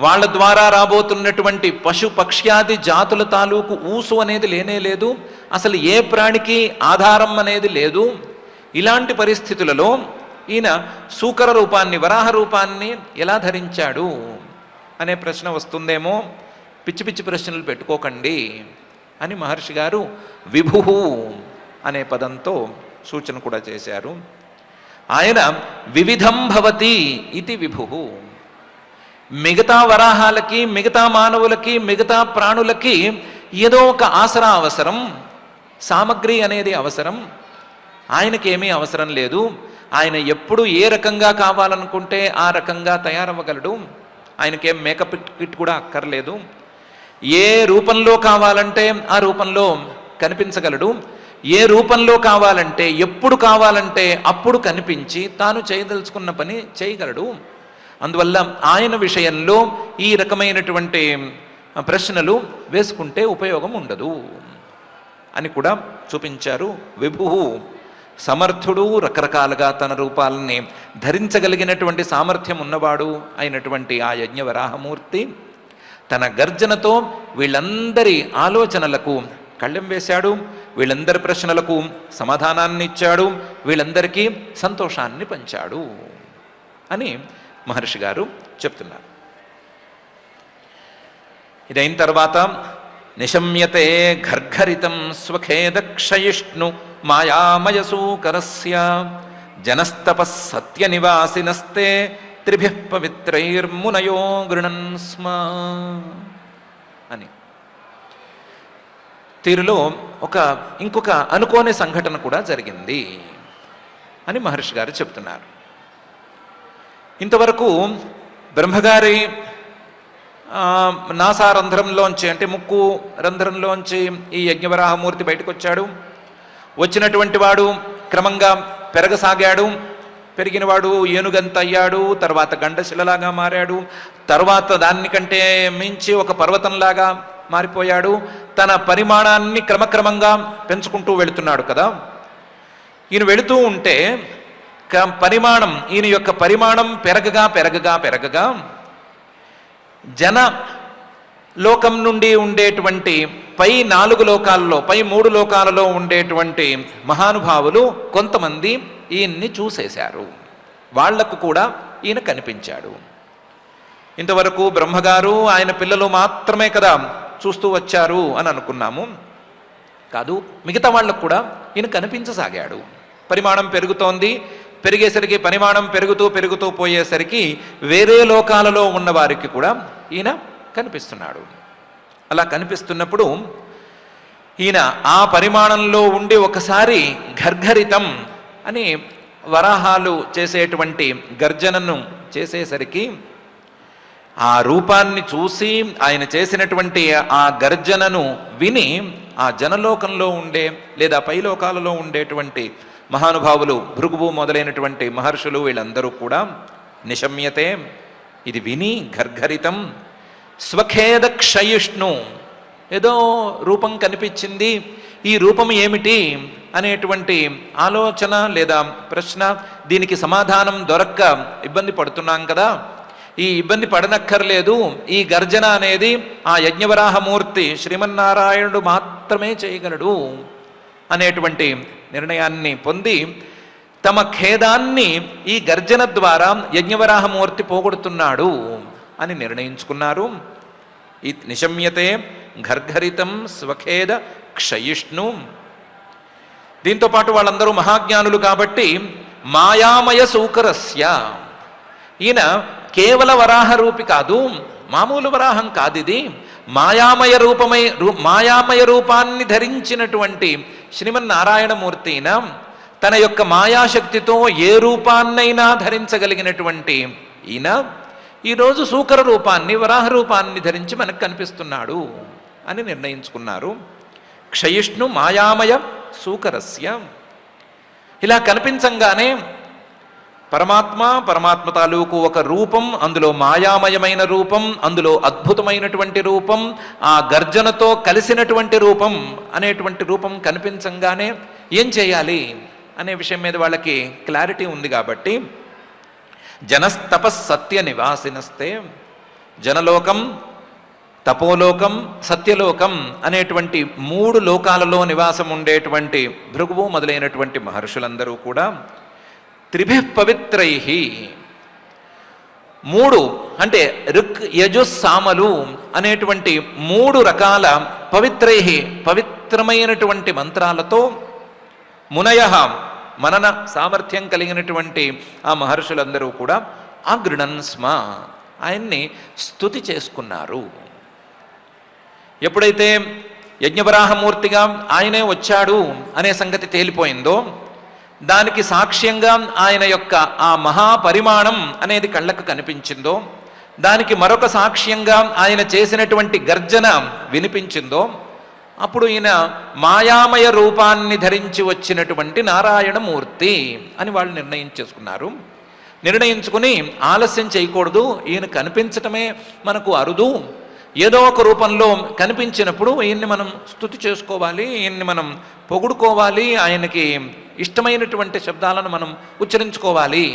వాళ్ళ ద్వారా రాబోతున్నటువంటి పశు పక్ష్యాది జాతుల తాలూకు ఊసు అనేది లేనే లేదు, అసలు ఏ ప్రాణికి ఆధారం అనేది లేదు. ఇలాంటి పరిస్థితులలో ఈయన సూకర రూపాన్ని, వరాహ రూపాన్ని ఎలా ధరించాడు అనే ప్రశ్న వస్తుందేమో, పిచ్చి పిచ్చి ప్రశ్నలు పెట్టుకోకండి అని మహర్షి గారు విభు అనే పదంతో సూచన కూడా చేశారు. ఆయన వివిధం భవతి ఇది విభు. మిగతా వరాహాలకి, మిగతా మానవులకి, మిగతా ప్రాణులకి ఏదో ఒక ఆసరా అవసరం, సామగ్రి అనేది అవసరం. ఆయనకేమీ అవసరం లేదు. ఆయన ఎప్పుడు ఏ రకంగా కావాలనుకుంటే ఆ రకంగా తయారవ్వగలడు. ఆయనకేం మేకప్ కిట్ కూడా అక్కర్లేదు. ఏ రూపంలో కావాలంటే ఆ రూపంలో కనిపించగలడు. ఏ రూపంలో కావాలంటే, ఎప్పుడు కావాలంటే అప్పుడు కనిపించి తాను చేయదలుచుకున్న పని చేయగలడు. అందువల్ల ఆయన విషయంలో ఈ రకమైనటువంటి ప్రశ్నలు వేసుకుంటే ఉపయోగం ఉండదు అని కూడా చూపించారు. విభు సమర్థుడు, రకరకాలుగా తన రూపాలని ధరించగలిగినటువంటి సామర్థ్యం ఉన్నవాడు అయినటువంటి ఆ యజ్ఞవరాహమూర్తి తన గర్జనతో వీళ్ళందరి ఆలోచనలకు కళ్ళెం వేశాడు, వీళ్ళందరి ప్రశ్నలకు సమాధానాన్ని ఇచ్చాడు, వీళ్ళందరికీ సంతోషాన్ని పంచాడు అని మహర్షి గారు చెప్తున్నారు. ఇదైన తర్వాత నిశమ్యతే ఘర్ఘరితం స్వఖేదక్షయిష్ణు మాయామయసూకరస్య జనస్తపః సత్యనివాసినస్తే త్రిభిః పవిత్రైర్మునయో గృణన్ స్మ అని. తీరులో ఇంకొక అనుకోని సంఘటన కూడా జరిగింది అని మహర్షి గారు చెప్తున్నారు. ఇంతవరకు బ్రహ్మగారి నాసారంధ్రంలోంచి, అంటే ముక్కు రంధ్రంలోంచి ఈ యజ్ఞవరాహమూర్తి బయటకు వచ్చాడు. వచ్చినటువంటి వాడు క్రమంగా పెరగసాగాడు. పెరిగినవాడు ఏనుగంత అయ్యాడు, తర్వాత గండశిలలాగా మారాడు, తర్వాత దానికంటే మించి ఒక పర్వతంలాగా మారిపోయాడు. తన పరిమాణాన్ని క్రమక్రమంగా పెంచుకుంటూ వెళుతున్నాడు కదా. ఈయన వెళుతూ ఉంటే ఈయన యొక్క పరిమాణం పెరగగా పెరగగా పెరగగా లోకం నుండి ఉండేటువంటి పై 4 లోకాలలో, పై 3 లోకాలలో ఉండేటువంటి మహానుభావులు కొంతమంది ఈయన్ని చూసేశారు. వాళ్లకు కూడా ఈయన కనిపించాడు. ఇంతవరకు బ్రహ్మగారు ఆయన పిల్లలు మాత్రమే కదా చూస్తూ వచ్చారు అని అనుకున్నాము. కాదు, మిగతా వాళ్ళకు కూడా ఈయన కనిపించసాగాడు. పరిమాణం పెరుగుతోంది. పెరిగేసరికి పరిమాణం పెరుగుతూ పోయేసరికి వేరే లోకాలలో ఉన్న వారికి కూడా ఈయన కనిపిస్తున్నాడు. అలా కనిపిస్తున్నప్పుడు ఈయన ఆ పరిమాణంలో ఉండి ఒకసారి గర్గరితం అని వరాహాలు చేసేటువంటి గర్జనను చేసేసరికి ఆ రూపాన్ని చూసి ఆయన చేసినటువంటి ఆ గర్జనను విని ఆ జనలోకంలో ఉండే లేదా పైలోకాలలో ఉండేటువంటి మహానుభావులు, భృగువు మొదలైనటువంటి మహర్షులు వీళ్ళందరూ కూడా నిశమ్యతే, ఇది విని గర్గరితం స్వఖేద క్షయిష్ణు, ఏదో రూపం కనిపించింది, ఈ రూపం ఏమిటి అనేటువంటి ఆలోచన లేదా ప్రశ్న, దీనికి సమాధానం దొరక్క ఇబ్బంది పడుతున్నాం కదా, ఈ ఇబ్బంది పడనక్కర్లేదు, ఈ గర్జన అనేది ఆ యజ్ఞవరాహమూర్తి శ్రీమన్నారాయణుడు మాత్రమే చేయగలడు అనేటువంటి నిర్ణయాన్ని పొంది తమ ఖేదాన్ని ఈ గర్జన ద్వారా యజ్ఞవరాహమూర్తి పోగొడుతున్నాడు అని నిర్ణయించుకున్నారు. ఈ నిశమ్యతే గర్గరితం స్వఖేద క్షయిష్ణు. దీంతోపాటు వాళ్ళందరూ మహాజ్ఞానులు కాబట్టి మాయామయ సూకరస్య, ఈయన కేవల వరాహ రూపి కాదు, మామూలు వరాహం కాదు, ఇది మాయామయ రూపాన్ని ధరించినటువంటి శ్రీమన్నారాయణమూర్తి తన యొక్క మాయాశక్తితో ఏ రూపాన్నైనా ధరించగలిగినటువంటి ఈయన ఈరోజు సూకర రూపాన్ని, వరాహ రూపాన్ని ధరించి మనకు కనిపిస్తున్నాడు అని నిర్ణయించుకున్నారు. క్షయిష్ణు మాయామయ సూకరస్య. ఇలా కనిపించంగానే పరమాత్మ తాలూకు ఒక రూపం, అందులో మాయామయమైన రూపం, అందులో అద్భుతమైనటువంటి రూపం, ఆ గర్జనతో కలిసినటువంటి రూపం అనేటువంటి రూపం కనిపించంగానే ఏం చేయాలి అనే విషయం మీద వాళ్ళకి క్లారిటీ ఉంది కాబట్టి జనస్తపస్సత్య నివాసినస్తే, జనలోకం, తపోలోకం, సత్యలోకం అనేటువంటి 3 లోకాలలో నివాసం ఉండేటువంటి భృగువు మొదలైనటువంటి మహర్షులందరూ కూడా త్రిభిః పవిత్రైః, 3 అంటే ఋక్ యజుస్ సామలు అనేటువంటి 3 రకాల పవిత్రైః పవిత్రమైనటువంటి మంత్రాలతో మునయః మనన సామర్థ్యం కలిగినటువంటి ఆ మహర్షులందరూ కూడా అగృణన్ స్మ, ఆయన్ని స్తుతి చేసుకున్నారు. ఎప్పుడైతే యజ్ఞవరాహమూర్తిగా ఆయనే వచ్చాడు అనే సంగతి తేలిపోయిందో, దానికి సాక్ష్యంగా ఆయన యొక్క ఆ మహాపరిమాణం అనేది కళ్ళకు కనిపించిందో, దానికి మరొక సాక్ష్యంగా ఆయన చేసినటువంటి గర్జన వినిపించిందో, అప్పుడు ఈయన మాయామయ రూపాన్ని ధరించి వచ్చినటువంటి నారాయణమూర్తి అని వాళ్ళు నిర్ణయించుకున్నారు. నిర్ణయించుకుని ఆలస్యం చేయకూడదు, ఈయన కనిపించటమే మనకు అరుదు, ఏదో ఒక రూపంలో కనిపించినప్పుడు ఈయన్ని మనం స్తుతి చేసుకోవాలి, ఈయన్ని మనం పొగుడుకోవాలి, ఆయనకి ఇష్టమైనటువంటి శబ్దాలను మనం ఉచ్చరించుకోవాలి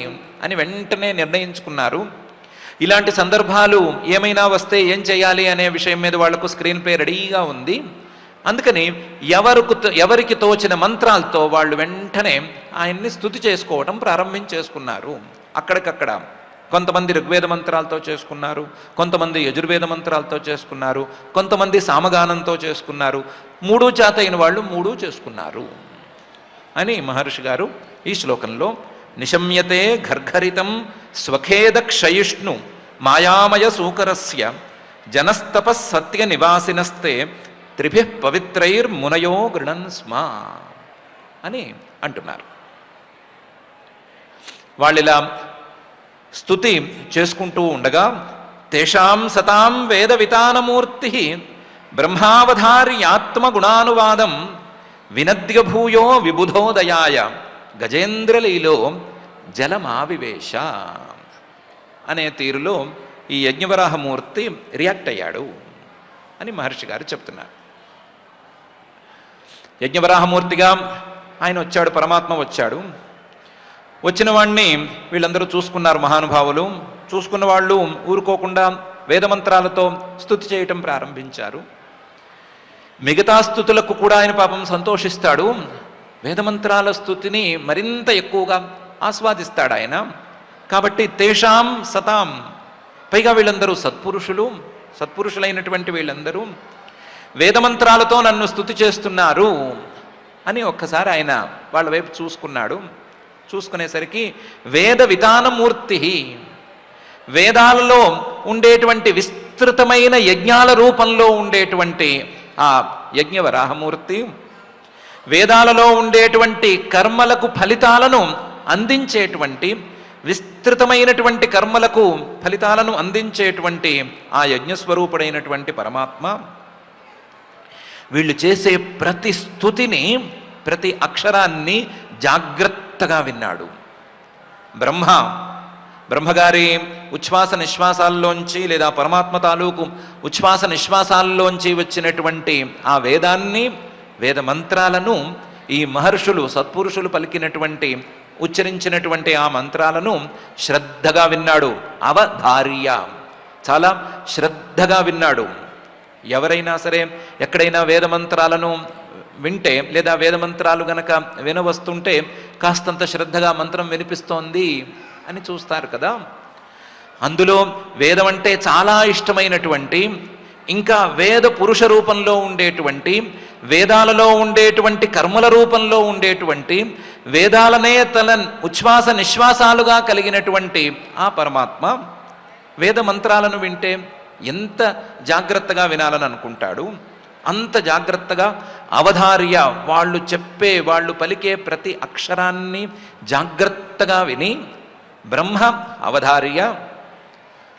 అని వెంటనే నిర్ణయించుకున్నారు. ఇలాంటి సందర్భాలు ఏమైనా వస్తే ఏం చేయాలి అనే విషయం మీద వాళ్లకు స్క్రీన్ ప్లే రెడీగా ఉంది. అందుకని ఎవరికి తోచిన మంత్రాలతో వాళ్ళు వెంటనే ఆయన్ని స్తుతి చేసుకోవడం ప్రారంభించేసుకున్నారు. అక్కడికక్కడ కొంతమంది ఋగ్వేద మంత్రాలతో చేసుకున్నారు, కొంతమంది యజుర్వేద మంత్రాలతో చేసుకున్నారు, కొంతమంది సామగానంతో చేసుకున్నారు, 3 చేత అయిన వాళ్ళు 3 చేసుకున్నారు అని మహర్షి గారు ఈ శ్లోకంలో నిశమ్యతే గర్గరితం స్వఖేద క్షయిష్ణు మాయామయ సూకరస్య జనస్తపస్సత్య నివాసినస్తే త్రిభిః పవిత్రైర్మునయో గృణన్ స్మ అని అంటున్నారు. వాళ్ళిలా స్తుతి చేసుకుంటూ ఉండగా తేషాం సతాం వేద వితానమూర్తి బ్రహ్మావధార్యాత్మగుణానువాదం వినద్యభూయో విబుధోదయాయ గజేంద్రలీలో జలమావివేశ అనే తీరులో ఈ యజ్ఞవరాహమూర్తి రియాక్ట్ అయ్యాడు అని మహర్షి గారు చెప్తున్నారు. యజ్ఞవరాహమూర్తిగా ఆయన వచ్చాడు, పరమాత్మ వచ్చాడు. వచ్చిన వాడిని వీళ్ళందరూ చూసుకున్నారు మహానుభావులు. చూసుకున్న వాళ్ళు ఊరుకోకుండా వేదమంత్రాలతో స్తుతి చేయటం ప్రారంభించారు. మిగతా స్తుతులకు కూడా ఆయన పాపం సంతోషిస్తాడు. వేదమంత్రాల స్తుతిని మరింత ఎక్కువగా ఆస్వాదిస్తాడు ఆయన. కాబట్టి తేషాం సతాం, పైగా వీళ్ళందరూ సత్పురుషులైనటువంటి వీళ్ళందరూ వేదమంత్రాలతో నన్ను స్తుతి చేస్తున్నారు అని ఒక్కసారి ఆయన వాళ్ళ వైపు చూసుకున్నాడు. చూసుకునేసరికి వేద వితానమూర్తి, వేదాలలో ఉండేటువంటి విస్తృతమైన యజ్ఞాల రూపంలో ఉండేటువంటి ఆ యజ్ఞవరాహమూర్తి, వేదాలలో ఉండేటువంటి కర్మలకు ఫలితాలను అందించేటువంటి, విస్తృతమైనటువంటి కర్మలకు ఫలితాలను అందించేటువంటి ఆ యజ్ఞస్వరూపుడైనటువంటి పరమాత్మ వీళ్ళు చేసే ప్రతి స్తుతిని, ప్రతి అక్షరాన్ని జాగ్రత్తగా విన్నాడు. బ్రహ్మగారి ఉచ్ఛ్వాస నిశ్వాసాల్లోంచి లేదా పరమాత్మ తాలూకు ఉచ్ఛ్వాస నిశ్వాసాల్లోంచి వచ్చినటువంటి ఆ వేదాన్ని, వేద మంత్రాలను ఈ మహర్షులు సత్పురుషులు పలికినటువంటి ఉచ్చరించినటువంటి ఆ మంత్రాలను శ్రద్ధగా విన్నాడు. అవధార్య, చాలా శ్రద్ధగా విన్నాడు. ఎవరైనా సరే ఎక్కడైనా వేదమంత్రాలను వింటే లేదా వేదమంత్రాలు గనక వినవస్తుంటే కాస్తంత శ్రద్ధగా మంత్రం వినిపిస్తోంది అని చూస్తారు కదా. అందులో వేదం అంటే చాలా ఇష్టమైనటువంటి, ఇంకా వేద పురుష రూపంలో ఉండేటువంటి, వేదాలలో ఉండేటువంటి కర్మల రూపంలో ఉండేటువంటి, వేదాలనే తన ఉచ్ఛ్వాస నిశ్వాసాలుగా కలిగినటువంటి ఆ పరమాత్మ వేద మంత్రాలను వింటే ఎంత జాగ్రత్తగా వినాలని అనుకుంటాడు. అంత జాగ్రత్తగా అవధార్య, వాళ్ళు పలికే ప్రతి అక్షరాన్ని జాగ్రత్తగా విని బ్రహ్మ అవధార్య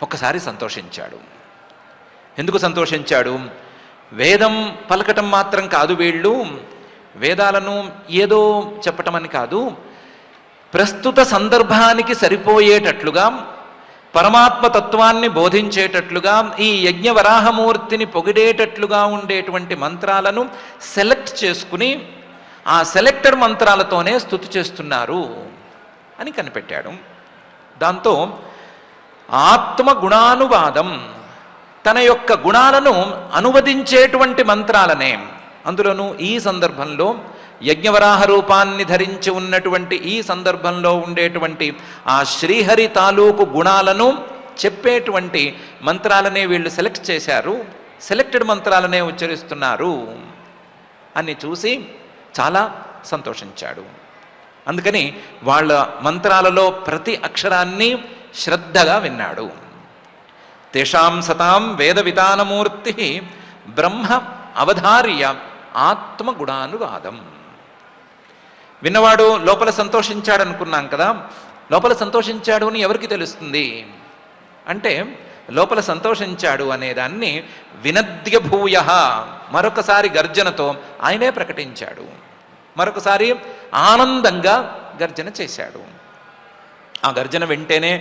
ఒక్కసారి సంతోషించాడు. ఎందుకు సంతోషించాడు? వేదం పలకటం మాత్రం కాదు, వీళ్ళు వేదాలను ఏదో చెప్పటం అని కాదు, ప్రస్తుత సందర్భానికి సరిపోయేటట్లుగా పరమాత్మ తత్వాన్ని బోధించేటట్లుగా ఈ యజ్ఞవరాహమూర్తిని పొగిడేటట్లుగా ఉండేటువంటి మంత్రాలను సెలెక్ట్ చేసుకుని ఆ సెలెక్టెడ్ మంత్రాలతోనే స్తుతి చేస్తున్నారు అని కనిపెట్టాడు. దాంతో ఆత్మగుణానువాదం, తన యొక్క గుణాలను అనువదించేటువంటి మంత్రాలనే, అందులోనూ ఈ సందర్భంలో యజ్ఞవరాహ రూపాన్ని ధరించి ఉన్నటువంటి ఈ సందర్భంలో ఉండేటువంటి ఆ శ్రీహరి తాలూకు గుణాలను చెప్పేటువంటి మంత్రాలనే వీళ్ళు సెలెక్ట్ చేశారు, సెలెక్టెడ్ మంత్రాలనే ఉచ్చరిస్తున్నారు అని చూసి చాలా సంతోషించాడు. అందుకని వాళ్ళ మంత్రాలలో ప్రతి అక్షరాన్ని శ్రద్ధగా విన్నాడు. తేషాం సతాం వేద వితానమూర్తి బ్రహ్మ అవధార్య ఆత్మగుణానువాదం. విన్నవాడు లోపల సంతోషించాడు అనుకున్నాం కదా. లోపల సంతోషించాడు అని ఎవరికి తెలుస్తుంది అంటే, లోపల సంతోషించాడు అనేదాన్ని వినద్య భూయ మరొకసారి గర్జనతో ఆయనే ప్రకటించాడు. మరొకసారి ఆనందంగా గర్జన చేశాడు. ఆ గర్జన వింటేనే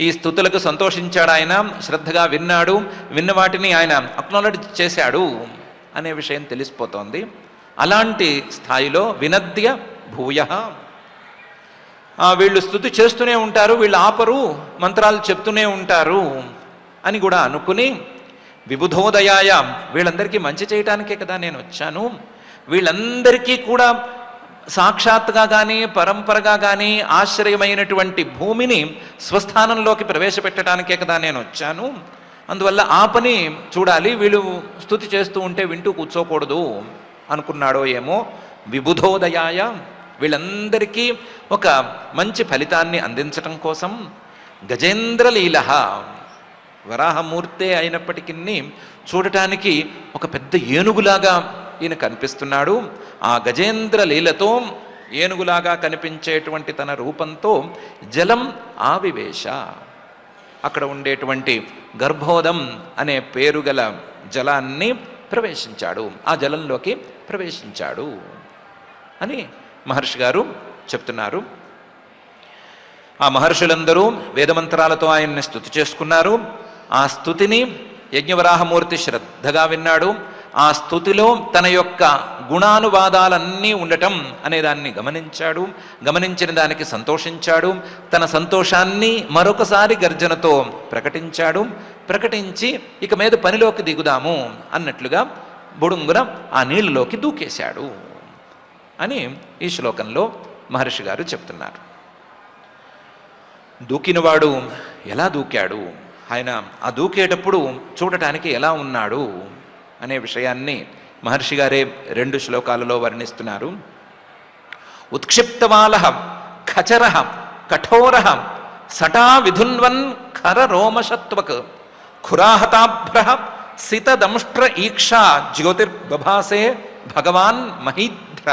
ఈ స్తుతులకు సంతోషించాడు ఆయన, శ్రద్ధగా విన్నాడు, విన్న వాటిని ఆయన అక్నాలెడ్జ్ చేశాడు అనే విషయం తెలిసిపోతోంది. అలాంటి స్థాయిలో వినద్య భూయ, వీళ్ళు స్తుతి చేస్తూనే ఉంటారు, వీళ్ళు ఆపరు, మంత్రాలు చెప్తూనే ఉంటారు అని కూడా అనుకుని విబుధోదయాయ, వీళ్ళందరికీ మంచి చేయటానికే కదా నేను వచ్చాను, వీళ్ళందరికీ కూడా సాక్షాత్గా కానీ పరంపరగా కానీ ఆశ్రయమైనటువంటి భూమిని స్వస్థానంలోకి ప్రవేశపెట్టడానికే కదా నేను వచ్చాను, అందువల్ల ఆ పని చూడాలి, వీళ్ళు స్తుతి చేస్తూ ఉంటే వింటూ కూర్చోకూడదు అనుకున్నాడో ఏమో. విబుధోదయాయ, వీళ్ళందరికీ ఒక మంచి ఫలితాన్ని అందించటం కోసం గజేంద్రలీల, వరాహమూర్తే అయినప్పటికీ చూడటానికి ఒక పెద్ద ఏనుగులాగా ఈయన కనిపిస్తున్నాడు. ఆ గజేంద్ర లీలతో ఏనుగులాగా కనిపించేటువంటి తన రూపంతో జలం ఆవివేశ, అక్కడ ఉండేటువంటి గర్భోదం అనే పేరు గల జలాన్ని ప్రవేశించాడు, ఆ జలంలోకి ప్రవేశించాడు అని మహర్షి గారు చెప్తున్నారు. ఆ మహర్షులందరూ వేదమంత్రాలతో ఆయన్ని స్తుతి చేసుకున్నారు. ఆ స్తుతిని యజ్ఞవరాహమూర్తి శ్రద్ధగా విన్నాడు. ఆ స్తుతిలో తన యొక్క గుణానువాదాలన్నీ ఉండటం అనేదాన్ని గమనించాడు. గమనించిన దానికి సంతోషించాడు. తన సంతోషాన్ని మరొకసారి గర్జనతో ప్రకటించాడు. ప్రకటించి ఇక మీద పనిలోకి దిగుదాము అన్నట్లుగా బొడుంగున ఆ నీళ్ళలోకి దూకేశాడు అని ఈ శ్లోకంలో మహర్షి గారు చెప్తున్నారు. దూకినవాడు ఎలా దూకాడు, ఆయన ఆ దూకేటప్పుడు చూడటానికి ఎలా ఉన్నాడు అనే విషయాన్ని మహర్షి గారే 2 శ్లోకాలలో వర్ణిస్తున్నారు. ఉత్క్షిప్తవాల ఖచర కఠోర సటా విధున్వన్ ఖర రోమశత్వక్ ఖురాహతాభ్ర సితదంష్ట్ర ఈక్షా జ్యోతిర్బభాసే భగవాన్ మహీధ్ర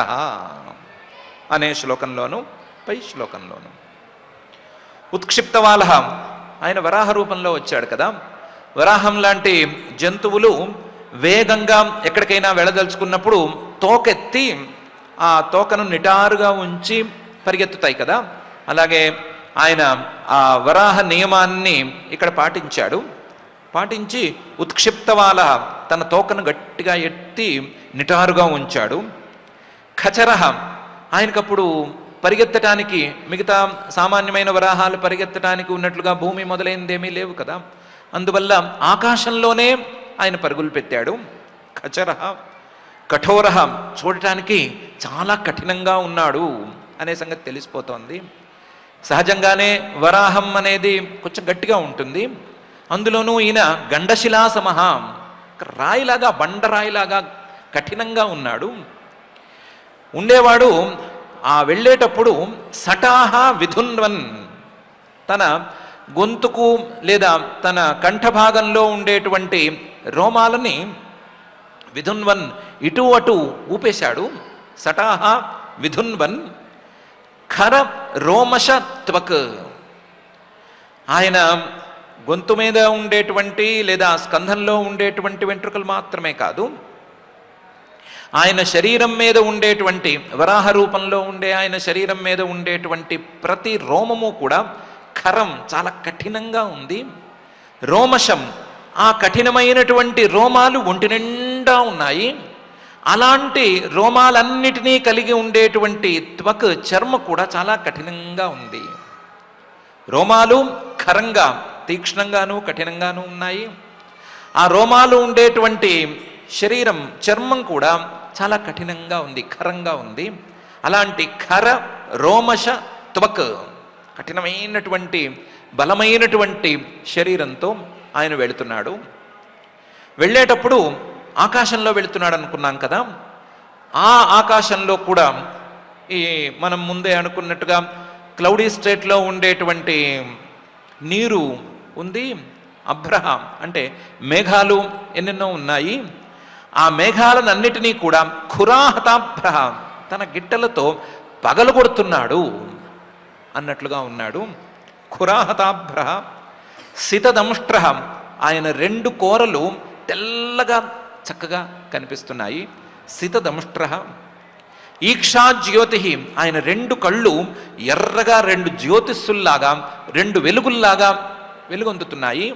అనే శ్లోకంలోను పై శ్లోకంలోను. ఉత్క్షిప్తవాల ఆయన వరాహ రూపంలో వచ్చాడు కదా. వరాహం లాంటి జంతువులు వేగంగా ఎక్కడికైనా వెళ్ళదలుచుకున్నప్పుడు తోకెత్తి ఆ తోకను నిటారుగా ఉంచి పరిగెత్తుతాయి కదా. అలాగే ఆయన ఆ వరాహ నియమాన్ని ఇక్కడ పాటించాడు. పాటించి ఉత్క్షిప్తవాల తన తోకను గట్టిగా ఎత్తి నిటారుగా ఉంచాడు. ఖచరహ ఆయనకప్పుడు పరిగెత్తటానికి మిగతా సామాన్యమైన వరాహాలు పరిగెత్తటానికి ఉన్నట్లుగా భూమి మొదలైనదేమీ లేవు కదా. అందువల్ల ఆకాశంలోనే ఆయన పరుగులు పెట్టాడు. ఖచరహ కఠోర చూడటానికి చాలా కఠినంగా ఉన్నాడు అనే సంగతి తెలిసిపోతోంది. సహజంగానే వరాహం అనేది కొంచెం గట్టిగా ఉంటుంది. అందులోనూ ఈయన గండశిలా సమహ రాయిలాగా బండరాయిలాగా కఠినంగా ఉన్నాడు ఉండేవాడు. ఆ వెళ్ళేటప్పుడు సటాహ విధున్వన్ తన గొంతుకు లేదా తన కంఠభాగంలో ఉండేటువంటి రోమాలని విధున్వన్ ఇటు అటు ఊపేశాడు. సటాహ విధున్వన్ ఖర రోమశ త్వక్ ఆయన గొంతు మీద ఉండేటువంటి లేదా స్కంధంలో ఉండేటువంటి వెంట్రుకలు మాత్రమే కాదు, ఆయన శరీరం మీద ఉండేటువంటి వరాహ రూపంలో ఉండే ఆయన శరీరం మీద ఉండేటువంటి ప్రతి రోమము కూడా ఖరం చాలా కఠినంగా ఉంది. రోమశం ఆ కఠినమైనటువంటి రోమాలు ఒంటి నిండా ఉన్నాయి. అలాంటి రోమాలన్నిటినీ కలిగి ఉండేటువంటి త్వక్ చర్మ కూడా చాలా కఠినంగా ఉంది. రోమాలు ఖరంగా తీక్ష్ణంగాను కఠినంగాను ఉన్నాయి. ఆ రోమాలు ఉండేటువంటి శరీరం చర్మం కూడా చాలా కఠినంగా ఉంది, ఖరంగా ఉంది. అలాంటి ఖర రోమశ త్వక్ కఠినమైనటువంటి బలమైనటువంటి శరీరంతో ఆయన వెళుతున్నాడు. వెళ్ళేటప్పుడు ఆకాశంలో వెళుతున్నాడు అనుకున్నాం కదా. ఆ ఆకాశంలో కూడా ఈ మనం ముందే అనుకున్నట్టుగా క్లౌడీ స్టేట్లో ఉండేటువంటి నీరు ఉంది. అభ్రహ అంటే మేఘాలు ఎన్నెన్నో ఉన్నాయి. ఆ మేఘాలన్నిటినీ కూడా ఖురాహతాభ్రహ తన గిట్టలతో పగలగొడుతున్నాడు అన్నట్లుగా ఉన్నాడు. ఖురాహతాభ్రహ సితదంష్ట్ర ఆయన 2 కోరలు తెల్లగా చక్కగా కనిపిస్తున్నాయి. సితదంష్ట్ర ఈక్షా జ్యోతి ఆయన 2 కళ్ళు ఎర్రగా 2 జ్యోతిస్సుల్లాగా 2 వెలుగుల్లాగా వెలుగొందుతున్నాయి.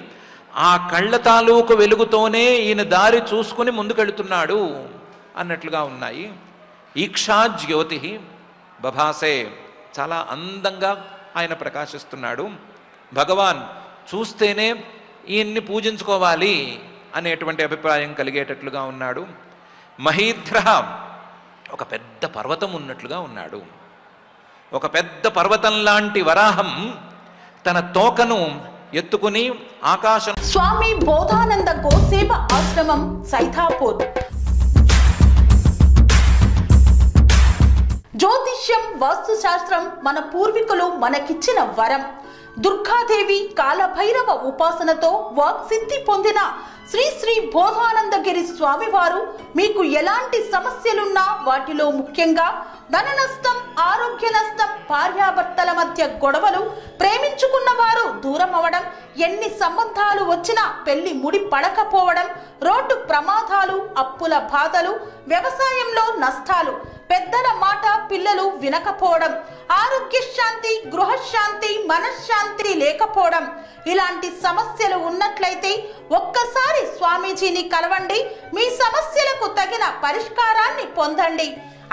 ఆ కళ్ళ తాలూకు వెలుగుతోనే ఈయన దారి చూసుకుని ముందుకెళ్తున్నాడు అన్నట్లుగా ఉన్నాయి. ఈక్షా జ్యోతి బభాసే చాలా అందంగా ఆయన ప్రకాశిస్తున్నాడు. భగవాన్ చూస్తేనే ఈయన్ని పూజించుకోవాలి అనేటువంటి అభిప్రాయం కలిగేటట్లుగా ఉన్నాడు. మహీధ్ర ఒక పెద్ద పర్వతం ఉన్నట్లుగా ఉన్నాడు. ఒక పెద్ద పర్వతం లాంటి వరాహం తన తోకను ఎత్తుకుని ఆకాశం. స్వామి బోధానంద గోసేవ ఆశ్రమం సైథాపూర్. జ్యోతిష్యం వాస్తుశాస్త్రం మన పూర్వీకులు మనకిచ్చిన వరం. దుర్గాదేవి కాలభైరవ ఉపాసనతో వాక్సిద్ధి పొందిన శ్రీ శ్రీ బోధానందగిరి స్వామివారు మీకు ఎలాంటి సమస్యలున్నా, వాటిలో ముఖ్యంగా ధన నష్టం, ఆరోగ్య నష్టం, భార్యాభర్తల మధ్య గొడవలు, ప్రేమించుకున్న వారు దూరం అవడం, ఎన్ని సంబంధాలు వచ్చినా పెళ్లి ముడి పడకపోవడం, రోడ్డు ప్రమాదాలు, అప్పుల బాధలు, వ్యవసాయంలో నష్టాలు, పెద్దల మాట పిల్లలు వినకపోవడం, ఆరోగ్య శాంతి, గృహశాంతి, మనశ్శాంతి లేకపోవడం, ఇలాంటి సమస్యలు ఉన్నట్లయితే ఒక్కసారి స్వామీజీని కలవండి. మీ సమస్యలకు తగిన పరిష్కారాన్ని పొందండి.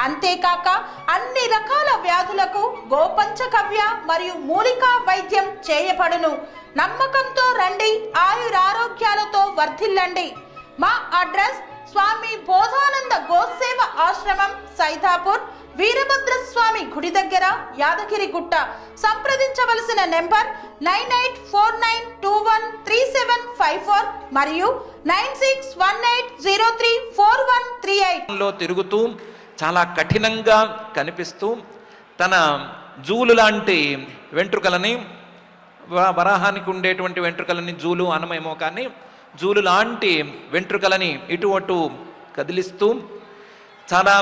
అంతేకాక అన్ని రకాల వ్యాధులకు గోపంచకవ్య మరియు మూలికా వైద్యం చేయబడును. నమ్మకంతో రండి, ఆయురారోగ్యాలతో వర్ధిల్లండి. మా అడ్రస్ స్వామి బోధానంద గోసేవ ఆశ్రమం, సైదాపూర్, వీరభద్రస్వామి గుడి దగ్గర, యాదగిరిగుట్ట. సంప్రదించవలసిన నెంబర్ 9849213754 మరియు 9618034138. లో తిరుగుతూ చాలా కఠినంగా కనిపిస్తూ తన జూలు లాంటి వెంట్రుకలని, వరాహానికి ఉండేటువంటి వెంట్రుకలని జూలు అనమేమో కానీ జూలు లాంటి వెంట్రుకలని ఇటు అటు కదిలిస్తూ చాలా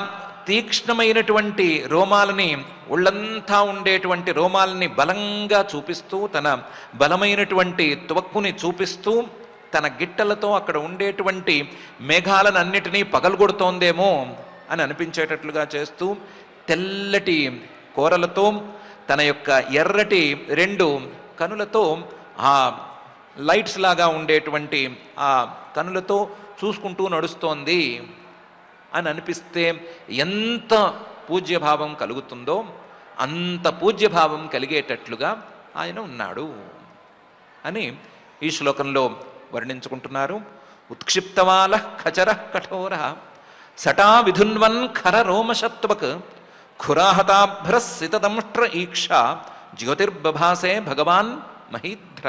తీక్ష్ణమైనటువంటి రోమాలని, ఒళ్ళంతా ఉండేటువంటి రోమాలని బలంగా చూపిస్తూ, తన బలమైనటువంటి త్వక్కుని చూపిస్తూ, తన గిట్టలతో అక్కడ ఉండేటువంటి మేఘాలను అన్నిటినీ పగలగొడుతోందేమో అని అనిపించేటట్లుగా చేస్తూ, తెల్లటి కూరలతో తన యొక్క ఎర్రటి 2 కనులతో ఆ లైట్స్ లాగా ఉండేటువంటి ఆ కనులతో చూసుకుంటూ నడుస్తోంది అని అనిపిస్తే ఎంత పూజ్యభావం కలుగుతుందో అంత పూజ్యభావం కలిగేటట్లుగా ఆయన ఉన్నాడు అని ఈ శ్లోకంలో వర్ణించుకుంటున్నారు. ఉత్క్షిప్తవాల ఖచర కఠోర సటా విధున్వన్ ఖర రోమశత్వక్ ఖురాహతాభ్రసితదంష్ట్ర ఈక్ష జ్యోతిర్బభాసే భగవాన్ మహీధ్ర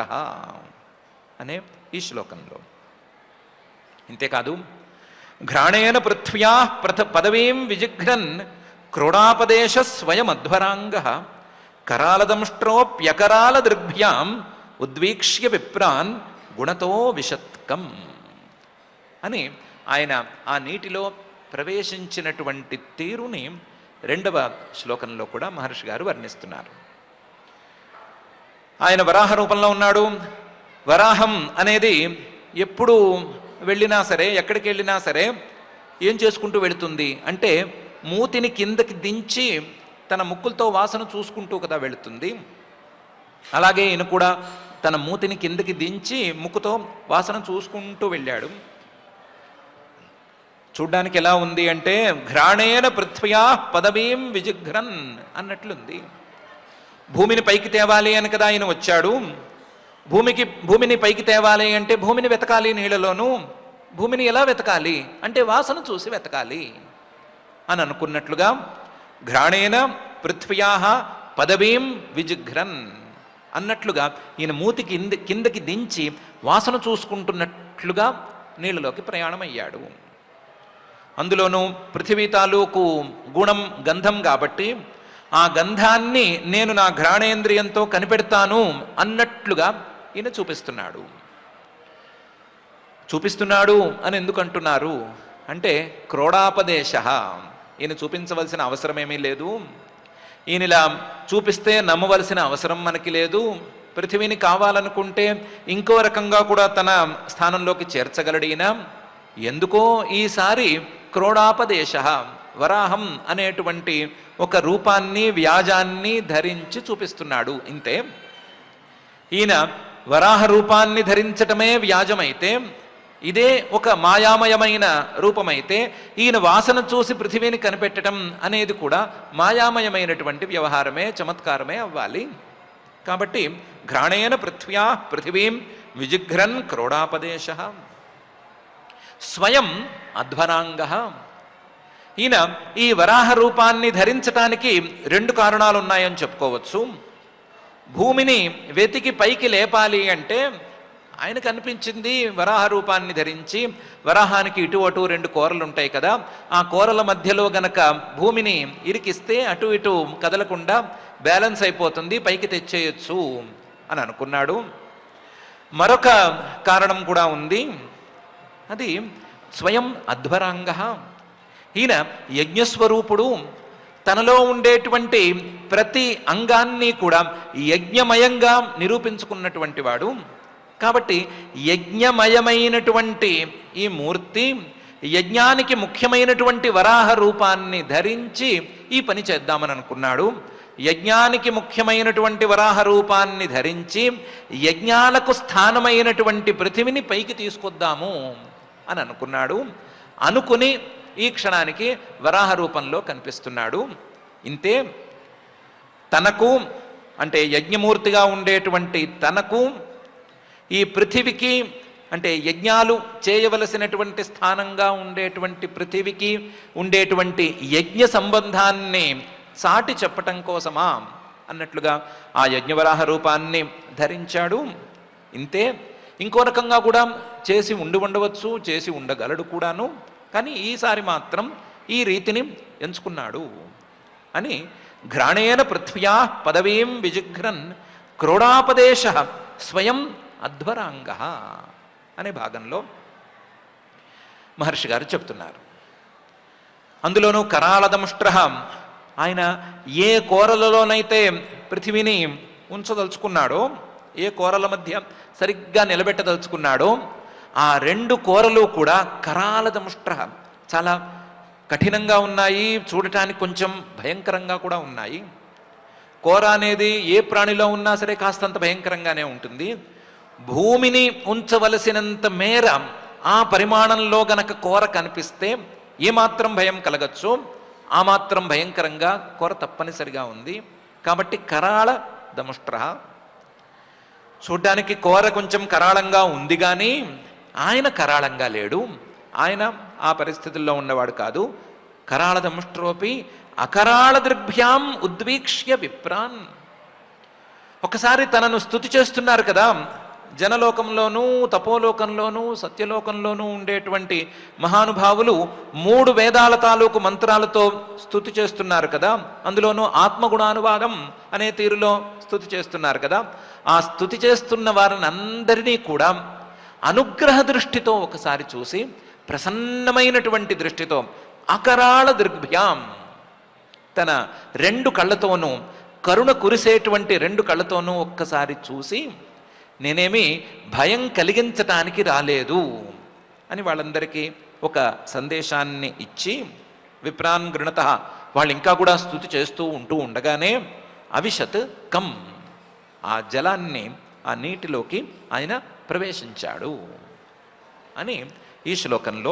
అనే ఈ శ్లోకంలో. ఇంతేకాదు, ఘ్రాణేన పృథ్వ్యా పదవీం విజిఘ్రన్ క్రోడాపదేశ స్వయమధ్వరాంగ కరాలదంష్ట్రోప్యకరాల దృగ్భ్యాం ఉద్వీక్ష్య విప్రాన్ గుణతో విషత్కం అని ఆయన ఆ నీటిలో ప్రవేశించినటువంటి తీరుని 2వ శ్లోకంలో కూడా మహర్షి గారు వర్ణిస్తున్నారు. ఆయన వరాహ రూపంలో ఉన్నాడు. వరాహం అనేది ఎప్పుడు వెళ్ళినా సరే, ఎక్కడికి వెళ్ళినా సరే ఏం చేసుకుంటూ వెళుతుంది అంటే మూతిని కిందకి దించి తన ముక్కులతో వాసన చూసుకుంటూ కదా వెళుతుంది. అలాగే ఈయన కూడా తన మూతిని కిందకి దించి ముక్కుతో వాసన చూసుకుంటూ వెళ్ళాడు. చూడ్డానికి ఎలా ఉంది అంటే ఘ్రాణేన పృథ్వ్యా పదవీం విజిఘ్రన్ అన్నట్లుంది. భూమిని పైకి తేవాలి అని కదా ఆయన వచ్చాడు. భూమిని పైకి తేవాలి అంటే భూమిని వెతకాలి నీళ్ళలోనూ. భూమిని ఎలా వెతకాలి అంటే వాసన చూసి వెతకాలి అని అనుకున్నట్లుగా ఘ్రాణేన పృథ్వ్యా పదవీం విజిఘ్రన్ అన్నట్లుగా ఈయన మూతి కిందకి దించి వాసన చూసుకుంటున్నట్లుగా నీళ్ళలోకి ప్రయాణమయ్యాడు. అందులోనూ పృథివీ తాలూకు గుణం గంధం కాబట్టి ఆ గంధాన్ని నేను నా ఘ్రాణేంద్రియంతో కనిపెడతాను అన్నట్లుగా ఈయన చూపిస్తున్నాడు అని ఎందుకు అంటున్నారు అంటే క్రోడాపదేశ. ఈయన చూపించవలసిన అవసరమేమీ లేదు. ఈయన ఇలా చూపిస్తే నమ్మవలసిన అవసరం మనకి లేదు. పృథివీని కావాలనుకుంటే ఇంకో రకంగా కూడా తన స్థానంలోకి చేర్చగలడు ఈయన. ఎందుకో ఈసారి క్రోడాపదేశ, వరాహం అనేటువంటి ఒక రూపాన్ని, వ్యాజాన్ని ధరించి చూపిస్తున్నాడు. ఇంతే. ఈయన వరాహ రూపాన్ని ధరించటమే వ్యాజమైతే, ఇదే ఒక మాయామయమైన రూపమైతే, ఈయన వాసన చూసి పృథివీని కనిపెట్టడం అనేది కూడా మాయామయమైనటువంటి వ్యవహారమే, చమత్కారమే అవ్వాలి. కాబట్టి ఘ్రాణేన పృథ్వ్యా పృథివీం విజిఘ్రన్ క్రోడాపదేశ స్వయం అధ్వరాంగ. ఈయన ఈ వరాహ రూపాన్ని ధరించటానికి 2 కారణాలు ఉన్నాయని చెప్పుకోవచ్చు. భూమిని వెతికి పైకి లేపాలి అంటే ఆయనకు అనిపించింది వరాహ రూపాన్ని ధరించి, వరాహానికి ఇటు అటు 2 కోరలు ఉంటాయి కదా, ఆ కోరల మధ్యలో గనక భూమిని ఇరికిస్తే అటు ఇటు కదలకుండా బ్యాలెన్స్ అయిపోతుంది, పైకి తెచ్చేయచ్చు అని అనుకున్నాడు. మరొక కారణం కూడా ఉంది. అది స్వయం అధ్వరాంగ. ఈయన యజ్ఞస్వరూపుడు. తనలో ఉండేటువంటి ప్రతి అంగాన్ని కూడా యజ్ఞమయంగా నిరూపించుకున్నటువంటి వాడు. కాబట్టి యజ్ఞమయమైనటువంటి ఈ మూర్తి యజ్ఞానికి ముఖ్యమైనటువంటి వరాహ రూపాన్ని ధరించి ఈ పని చేద్దామని అనుకున్నాడు. యజ్ఞానికి ముఖ్యమైనటువంటి వరాహ రూపాన్ని ధరించి యజ్ఞాలకు స్థానమైనటువంటి పృథివిని పైకి తీసుకొద్దాము అని అనుకున్నాడు. అనుకుని ఈ క్షణానికి వరాహ రూపంలో కనిపిస్తున్నాడు. ఇంతే తనకు అంటే యజ్ఞమూర్తిగా ఉండేటువంటి తనకు ఈ పృథివికి అంటే యజ్ఞాలు చేయవలసినటువంటి స్థానంగా ఉండేటువంటి పృథివికి ఉండేటువంటి యజ్ఞ సంబంధాన్ని చాటి చెప్పటం కోసమా అన్నట్లుగా ఆ యజ్ఞవరాహ రూపాన్ని ధరించాడు. ఇంతే ఇంకో రకంగా కూడా చేసి ఉండవచ్చు, చేసి ఉండగలడు కూడాను. కానీ ఈసారి మాత్రం ఈ రీతిని ఎంచుకున్నాడు అని ఘ్రాణేన పృథ్వ్యా పదవీం విజిఘ్రన్ క్రోడాపదేశ స్వయం అధ్వరాంగ అనే భాగంలో మహర్షి గారు చెప్తున్నారు. అందులోనూ కరాళదముష్ట్ర ఆయన ఏ కోరలలోనైతే పృథివిని ఉంచదలుచుకున్నాడో, ఏ కోరల మధ్య సరిగ్గా నిలబెట్టదలుచుకున్నాడో ఆ రెండు కోరలు కూడా కరాళదముష్ట్ర చాలా కఠినంగా ఉన్నాయి, చూడటానికి కొంచెం భయంకరంగా కూడా ఉన్నాయి. కోర అనేది ఏ ప్రాణిలో ఉన్నా సరే కాస్తంత భయంకరంగానే ఉంటుంది. భూమిని ఉంచవలసినంత మేర ఆ పరిమాణంలో గనక కోర కనిపిస్తే ఏమాత్రం భయం కలగచ్చో ఆ మాత్రం భయంకరంగా కోర తప్పనిసరిగా ఉంది. కాబట్టి కరాళ దముష్ట్ర చూడ్డానికి కోర కొంచెం కరాళంగా ఉంది, కానీ ఆయన కరాళంగా లేడు. ఆయన ఆ పరిస్థితుల్లో ఉన్నవాడు కాదు. కరాళ దముష్ట్రోపి అకరాళ దృగ్భ్యాం ఉద్వీక్ష్య విప్రాన్. ఒకసారి తనను స్తుతి చేస్తున్నారు కదా, జనలోకంలోనూ తపోలోకంలోనూ సత్యలోకంలోనూ ఉండేటువంటి మహానుభావులు 3 వేదాల తాలూకు మంత్రాలతో స్తుతి చేస్తున్నారు కదా, అందులోనూ ఆత్మగుణానువాదం అనే తీరులో స్తుతి చేస్తున్నారు కదా. ఆ స్తుతి చేస్తున్న వారిని అందరినీ కూడా అనుగ్రహ దృష్టితో ఒకసారి చూసి, ప్రసన్నమైనటువంటి దృష్టితో అకరాళ దృగ్భ్యాం తన 2 కళ్ళతోనూ కరుణ కురిసేటువంటి 2 కళ్ళతోనూ ఒక్కసారి చూసి, నేనేమి భయం కలిగించటానికి రాలేదు అని వాళ్ళందరికీ ఒక సందేశాన్ని ఇచ్చి, విప్రాన్ గృణత వాళ్ళు ఇంకా కూడా స్తుతి చేస్తూ ఉంటూ ఉండగానే అవిశత్ కం ఆ జలాన్ని ఆ నీటిలోకి ఆయన ప్రవేశించాడు అని ఈ శ్లోకంలో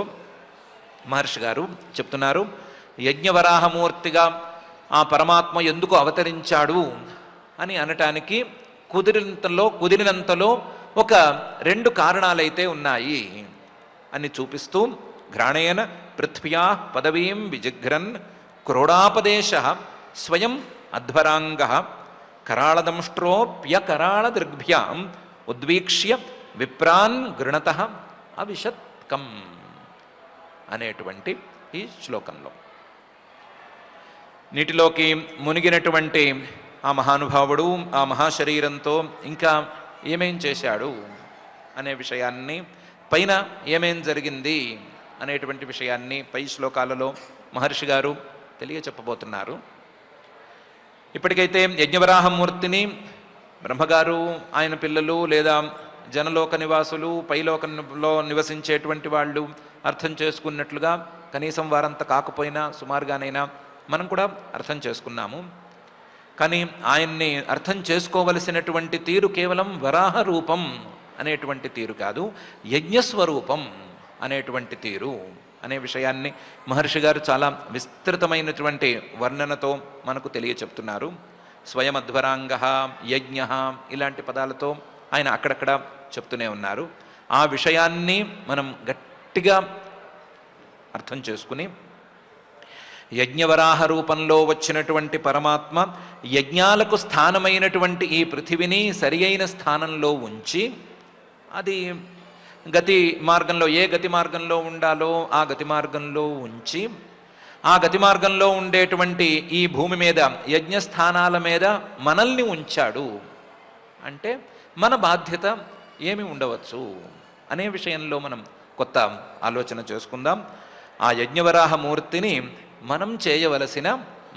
మహర్షి గారు చెప్తున్నారు. యజ్ఞవరాహమూర్తిగా ఆ పరమాత్మ ఎందుకు అవతరించాడు అని అనటానికి కుదిరినంతలో ఒక 2 కారణాలైతే ఉన్నాయి అని చూపిస్తూ, ఘ్రాణేన పృథ్వ్యా పదవీం విజిఘ్రన్ క్రోడాపదేశ స్వయం అధ్వరాంగ కరాళదంష్ట్రోప్యకరాళ దృగ్భ్యాం ఉద్వీక్ష్య విప్రాన్ గృణత అవిశత్కం అనేటువంటి ఈ శ్లోకంలో నీటిలోకి మునిగినటువంటి ఆ మహానుభావుడు ఆ మహాశరీరంతో ఇంకా ఏమేం చేశాడు అనే విషయాన్ని, పైన ఏమేం జరిగింది అనేటువంటి విషయాన్ని పై శ్లోకాలలో మహర్షి గారు తెలియచెప్పబోతున్నారు. ఇప్పటికైతే యజ్ఞవరాహమూర్తిని బ్రహ్మగారు, ఆయన పిల్లలు లేదా జనలోక నివాసులు, పైలోకంలో నివసించేటువంటి వాళ్ళు అర్థం చేసుకున్నట్లుగా కనీసం వారంతా కాకపోయినా సుమారుగానైనా మనం కూడా అర్థం చేసుకున్నాము. కానీ ఆయన్ని అర్థం చేసుకోవలసినటువంటి తీరు కేవలం వరాహ రూపం అనేటువంటి తీరు కాదు, యజ్ఞస్వరూపం అనేటువంటి తీరు అనే విషయాన్ని మహర్షి గారు చాలా విస్తృతమైనటువంటి వర్ణనతో మనకు తెలియచెప్తున్నారు. స్వయమధ్వరాంగ, యజ్ఞ ఇలాంటి పదాలతో ఆయన అక్కడక్కడ చెప్తూనే ఉన్నారు. ఆ విషయాన్ని మనం గట్టిగా అర్థం చేసుకుని, యజ్ఞవరాహ రూపంలో వచ్చినటువంటి పరమాత్మ యజ్ఞాలకు స్థానమైనటువంటి ఈ పృథివిని సరి అయిన స్థానంలో ఉంచి, అది గతి మార్గంలో ఏ గతి మార్గంలో ఉండాలో ఆ గతి మార్గంలో ఉంచి, ఆ గతి మార్గంలో ఉండేటువంటి ఈ భూమి మీద యజ్ఞస్థానాల మీద మనల్ని ఉంచాడు. అంటే మన బాధ్యత ఏమి ఉండవచ్చు అనే విషయంలో మనం కొత్త ఆలోచన చేసుకుందాం. ఆ యజ్ఞవరాహమూర్తిని మనం చేయవలసిన,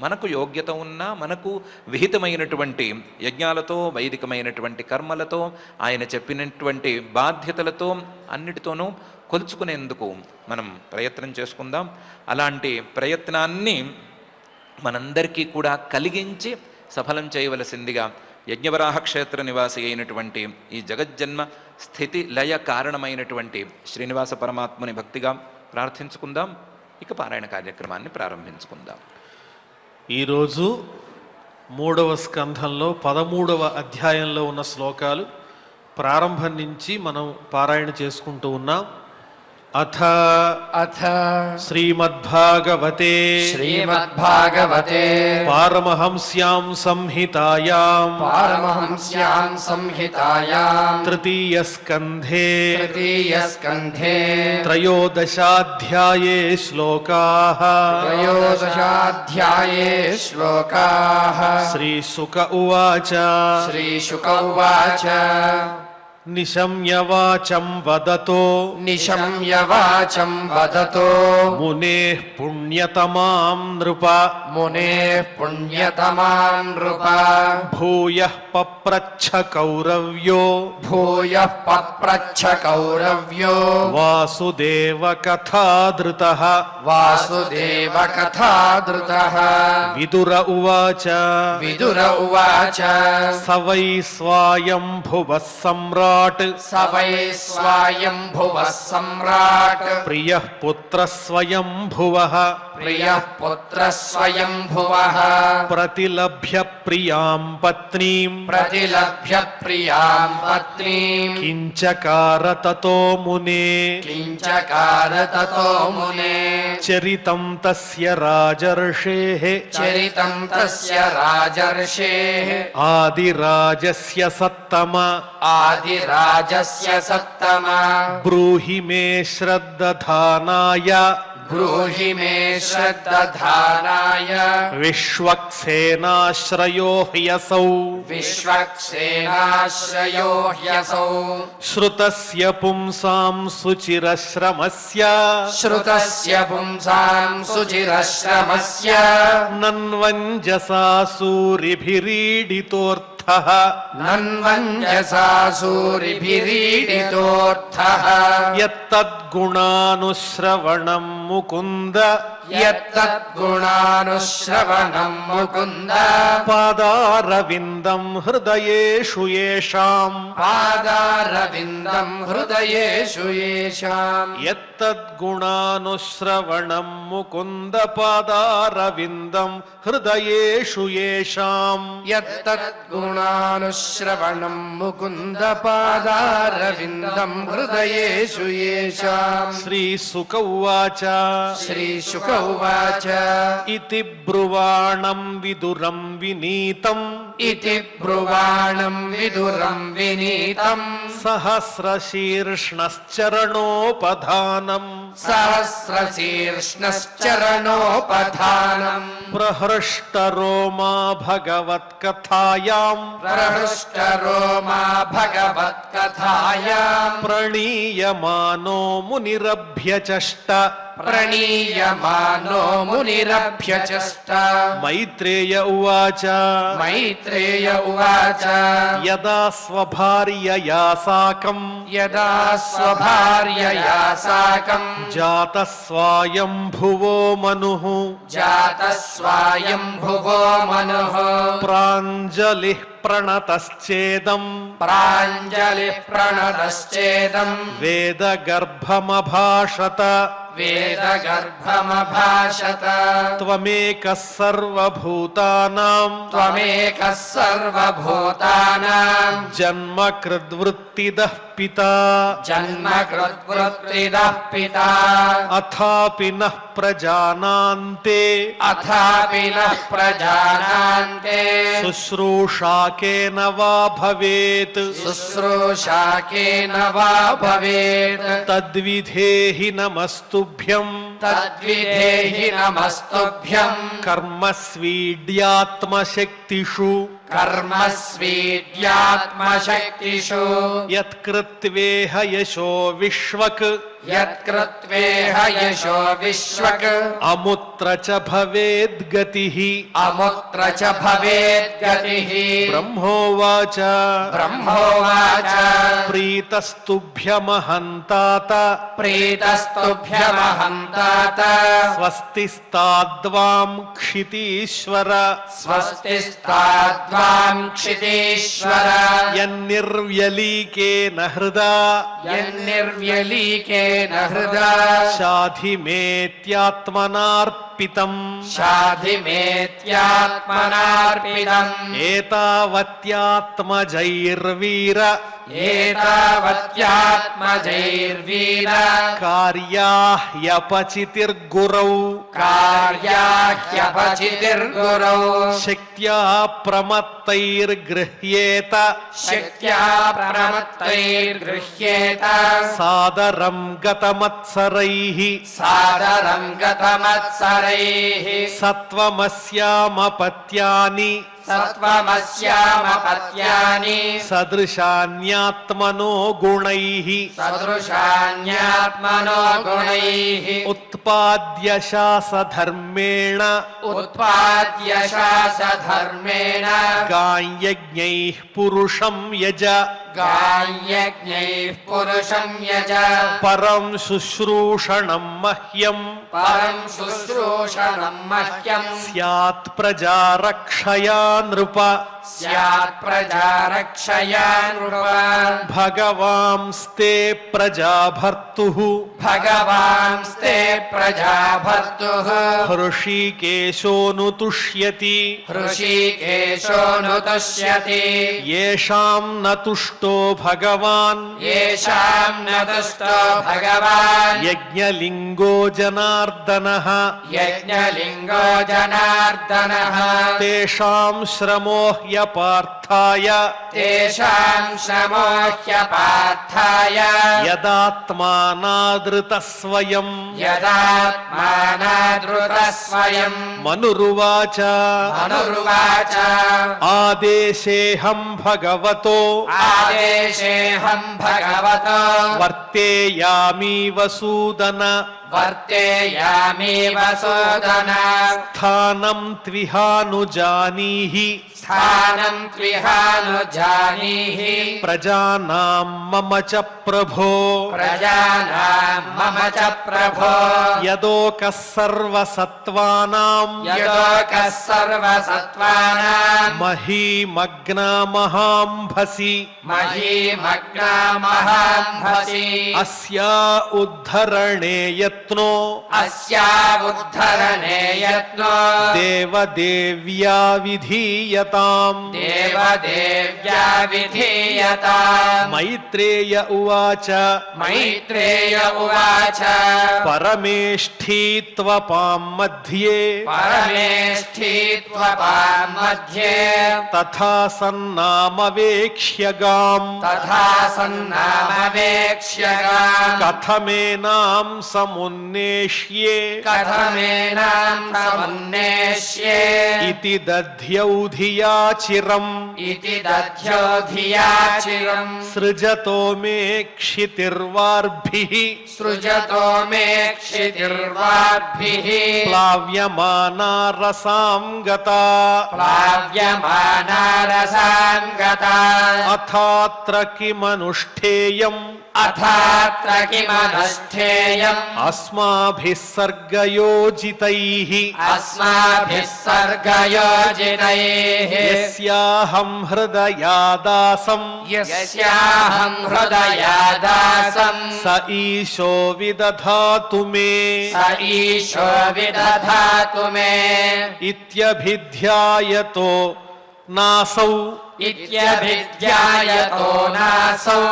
మనకు యోగ్యత ఉన్న, మనకు విహితమైనటువంటి యజ్ఞాలతో, వైదికమైనటువంటి కర్మలతో, ఆయన చెప్పినటువంటి బాధ్యతలతో అన్నిటితోనూ కొలుచుకునేందుకు మనం ప్రయత్నం చేసుకుందాం. అలాంటి ప్రయత్నాన్ని మనందరికీ కూడా కలిగించి సఫలం చేయవలసిందిగా యజ్ఞవరాహ క్షేత్ర నివాసి అయినటువంటి ఈ జగజ్జన్మ స్థితి లయ కారణమైనటువంటి శ్రీనివాస పరమాత్మని భక్తిగా ప్రార్థించుకుందాం. ఇక పారాయణ కార్యక్రమాన్ని ప్రారంభించుకుందాం. ఈరోజు 3వ స్కంధంలో 13వ అధ్యాయంలో ఉన్న శ్లోకాలు ప్రారంభం నుంచి మనం పారాయణ చేసుకుంటూ ఉన్నాం. అథ శ్రీమద్భాగవతే పారమహంస్యాం సంహితాయాం తృతీయ స్కంధే త్రయోదశాధ్యాయే శ్లోకాః శ్రీశుక ఉవాచ నిశమ్యవాచం వదతో మునేః పుణ్యతమాం నృప భూయః పప్రచ్ఛ కౌరవ్యో వాసుదేవ కథాదృతః విదుర ఉవాచ స వై స్వాయంభువః సమ్రాట్ ప్రియః పుత్రః స్వయంభువః ప్రతిలభ్య ప్రియాం పత్నీం కించకార తతో మునే చరితం తస్య రాజర్షేః ఆదిరాజస్య సత్తమ బ్రూహి మే శ్రద్దధానాయ విశ్వక్సేనాశ్రయో హ్యసౌ శ్రుతస్య పుంసాం సుచిరశ్రమస్య నన్వంజసా సూరిభిరీడితోర్థః యత్తద్గుణానుశ్రవణం ముకుంద పాదారవిందం హృదయేషు యేషాం యత్తద్గుణానుశ్రవణం ముకుంద పాదారవిందం హృదయేషు యేషాం శ్రీశుక ఉవాచ ఇతి బ్రువాణం విదురం వినీతం సహస్రశీర్ష్ణశ్చరణోపధానం ప్రహృష్టరోమా భగవత్కథాయాం ప్రణీయమానో మునిరభ్యచష్ట మైత్రేయ ఉవాచ యదా స్వభార్యయా సాకం జాతః స్వాయంభువో మనుః ప్రాంజలిః ప్రణతశ్చేదం వేదగర్భమభాషత త్వమేకః సర్వభూతానాం జన్మకృద్వృత్తిదః పితా అథాపి నః ప్రజానాంతే శుశ్రూషాకేన వా భవేత్ తద్విధేహి నమస్తుభ్యం కర్మస్వీడ్యాత్మశక్తిషు యత్కృత్వేహ యశో విశ్వక్ అముత్ర చ భవేద్గతిః బ్రహ్మోవాచ ప్రీతస్తుభ్యమహంతాత స్వస్తిస్తాద్వాం క్షితీశ్వర యన్నిర్వ్యలీకేన హృదా येन हृदा शाधिमेत्यात्मनार्पितम् शाधिमेत्यात्मनार्पितम् एतावत्यात्मजैर्वीर एतावत्यात्मजैर्वीर कार्याह्यपचितिर्गुरौ कार्याह्यपचितिर्गुरौ शक्त्या प्रमत्तैर्गृह्येत शक्त्या प्रमत्तैर्गृह्येत सादरं गतमत्सरैः सादरं गतमत्सरैः सत्त्वमस्यामपत्यानि सत्त्वमस्यामपत्यानि सदृशान्यात्मनो गुणैः सदृशान्यात्मनो गुणैः उत्पाद्य शासधर्मेण उत्पाद्य शासधर्मेण गायज्ञैः पुरुषं यज गायज्ञैः पुरुषं यज परं शुश्रूषणं मह्यं परं शुश्रूषणं मह्यं स्यात् प्रजा रक्षया नृप स्यात् प्रजा रक्षया नृप भगवांस्ते प्रजा भर्तुः भगवांस्ते प्रजा भर्तुः हृषीकेशोऽनुतुष्यति हृषीकेशो नुतुष्यति येषां न तुष्टो भगवान् येषां न तुष्टो भगवान् यज्ञलिङ्गो जनार्दनः यज्ञलिङ्गो जनार्दनः तेषां श्रमो ह्यपार्थाय तेषां श्रमो ह्यपार्थाय यदात्मानादृतः स्वयं यदात्मानादृतः स्वयं मनुरुवाच मनुरुवाच आदेशेऽहं भगवतो आदेशेऽहं भगवतो वर्तेयामि वसूदन वर्तेयामि वसूदन स्थानं त्विहानुजानीहि स्थानं त्विहानुजानीहि प्रजानां मम च प्रभो प्रजानां मम च प्रभो यदोकः सर्वसत्त्वानां यदोकः सर्वसत्त्वानां महीमग्नामहाम्भसि महीमग्नामहाम्भसि अस्या उद्धरणे यत्नो अस्या उद्धरणे यत्नो देवदेव्या विधीयताम् देवदेव्या विधीयताम् मैत्रेय उवाच मैत्रेय उवाच परमेष्ठी त्वपां मध्ये परमेष्ठीत्वपां मध्ये तथा सन्नामवेक्ष्यगाम् तथा सन्नामवेक्ष्यगाम् कथमेनां समुन्नेष्ये कथमेनां समुन्नेष्ये इति दध्यौ धिया चिरम् इति दध्यो धिया चिरम् सृजतो मे क्षितिर्वार्भिः सृजतो मे क्षितिर्वाग्भिः प्लाव्यमाना रसां गता प्लाव्यमाना रसां गता अथात्र किमनुष्ठेयम् अथात्र किमनुष्ठेयम् अस्माभिः सर्गयोजितैः अस्माभिः सर्गयोजितैः यस्याहं हृदयादासं यस्याहं हृदयादासं स ईशो विदधातु मे स ईशो विदधातु मे इत्यभिध्यायतो नासौ इत्यभिध्यायतो नासौ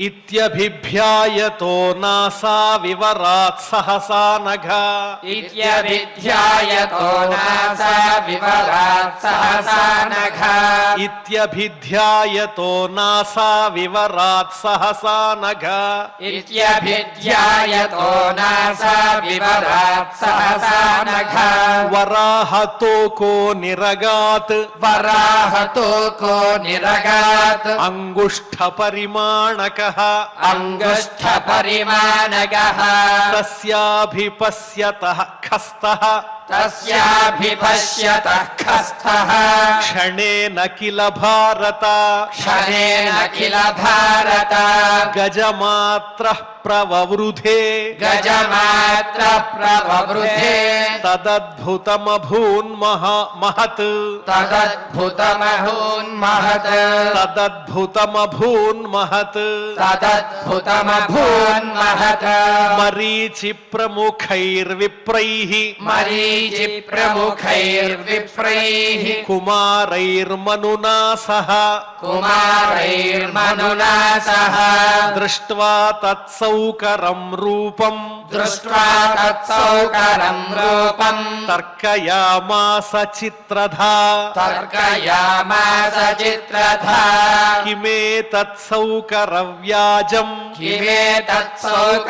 इत्यभिभ्यायतो नासा विवरात् सहसा नघा इत्यभिध्यायतो नासा विवरात् सहसा नघा इत्यभिध्यायतो नासा विवरात् सहसा नघा इत्यभिध्यायतो नासा विवरात् सहसा नघा वराहतोको निरगात् वराहतो को निरगात् अंगुष्ठपरिमाणकः अंगुष्ठपरिमाणकः तस्याभिपश्यतः खस्तः तस्याभिपश्यतः खस्तः क्षणेन किल भारत क्षणेन किल भारत गजमात्रः ప్రవవృధే గజమాత్ర ప్రవవృధే తదద్భుతమభూన్మహత్ తదద్భుతమహూన్మహత్ తదద్భుతమభూన్మహత్ తదద్భుతమభూన్మహత్ మరీచి ప్రముఖైర్విప్రైః మరీచి ప్రముఖైర్విప్రైః కుమారైర్మనునా సహ కుమారైర్మనునా సహ దృష్ట్వా తత్సౌకరం రూపం దృష్ట్వా తత్సౌకరం రూపం తర్కయామాస చిత్రధా తర్కయామాస చిత్రధా కిమేతత్సౌకరవ్యాజం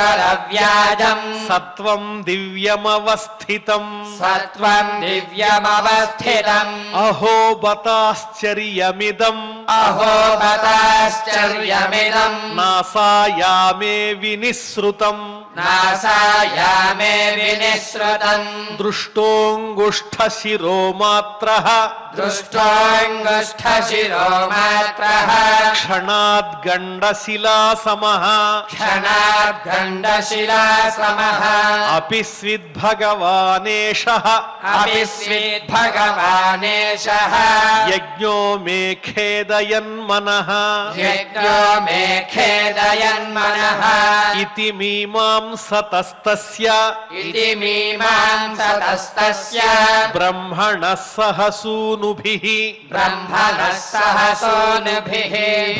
కిమేతత్సౌకరవ్యాజం సత్వం దివ్యమవస్థితం సత్వం దివ్యమవస్థితం అహో బతాశ్చర్యమిదం అహో బతాశ్చర్యమిదం నాసాయామే వినిసృతం నాసాయామే వినిసృతం దృష్టోంగుష్ఠశిరోమాత్రః దృష్టోంగుష్ఠశిరోమాత్రః క్షణాద్గండశిలాసమః క్షణాద్గండశిలాసమః అపి స్విద్భగవానేషః అపి స్విద్భగవానేషః యజ్ఞో మే ఖేదయన్మనః యజ్ఞో మే ఖేదయన్మనః ఇతి మీమాంసతస్తస్య ఇతి మీమాంసతస్తస్య బ్రహ్మణః సహ సూనుభిః బ్రహ్మణః సహ సూనుభిః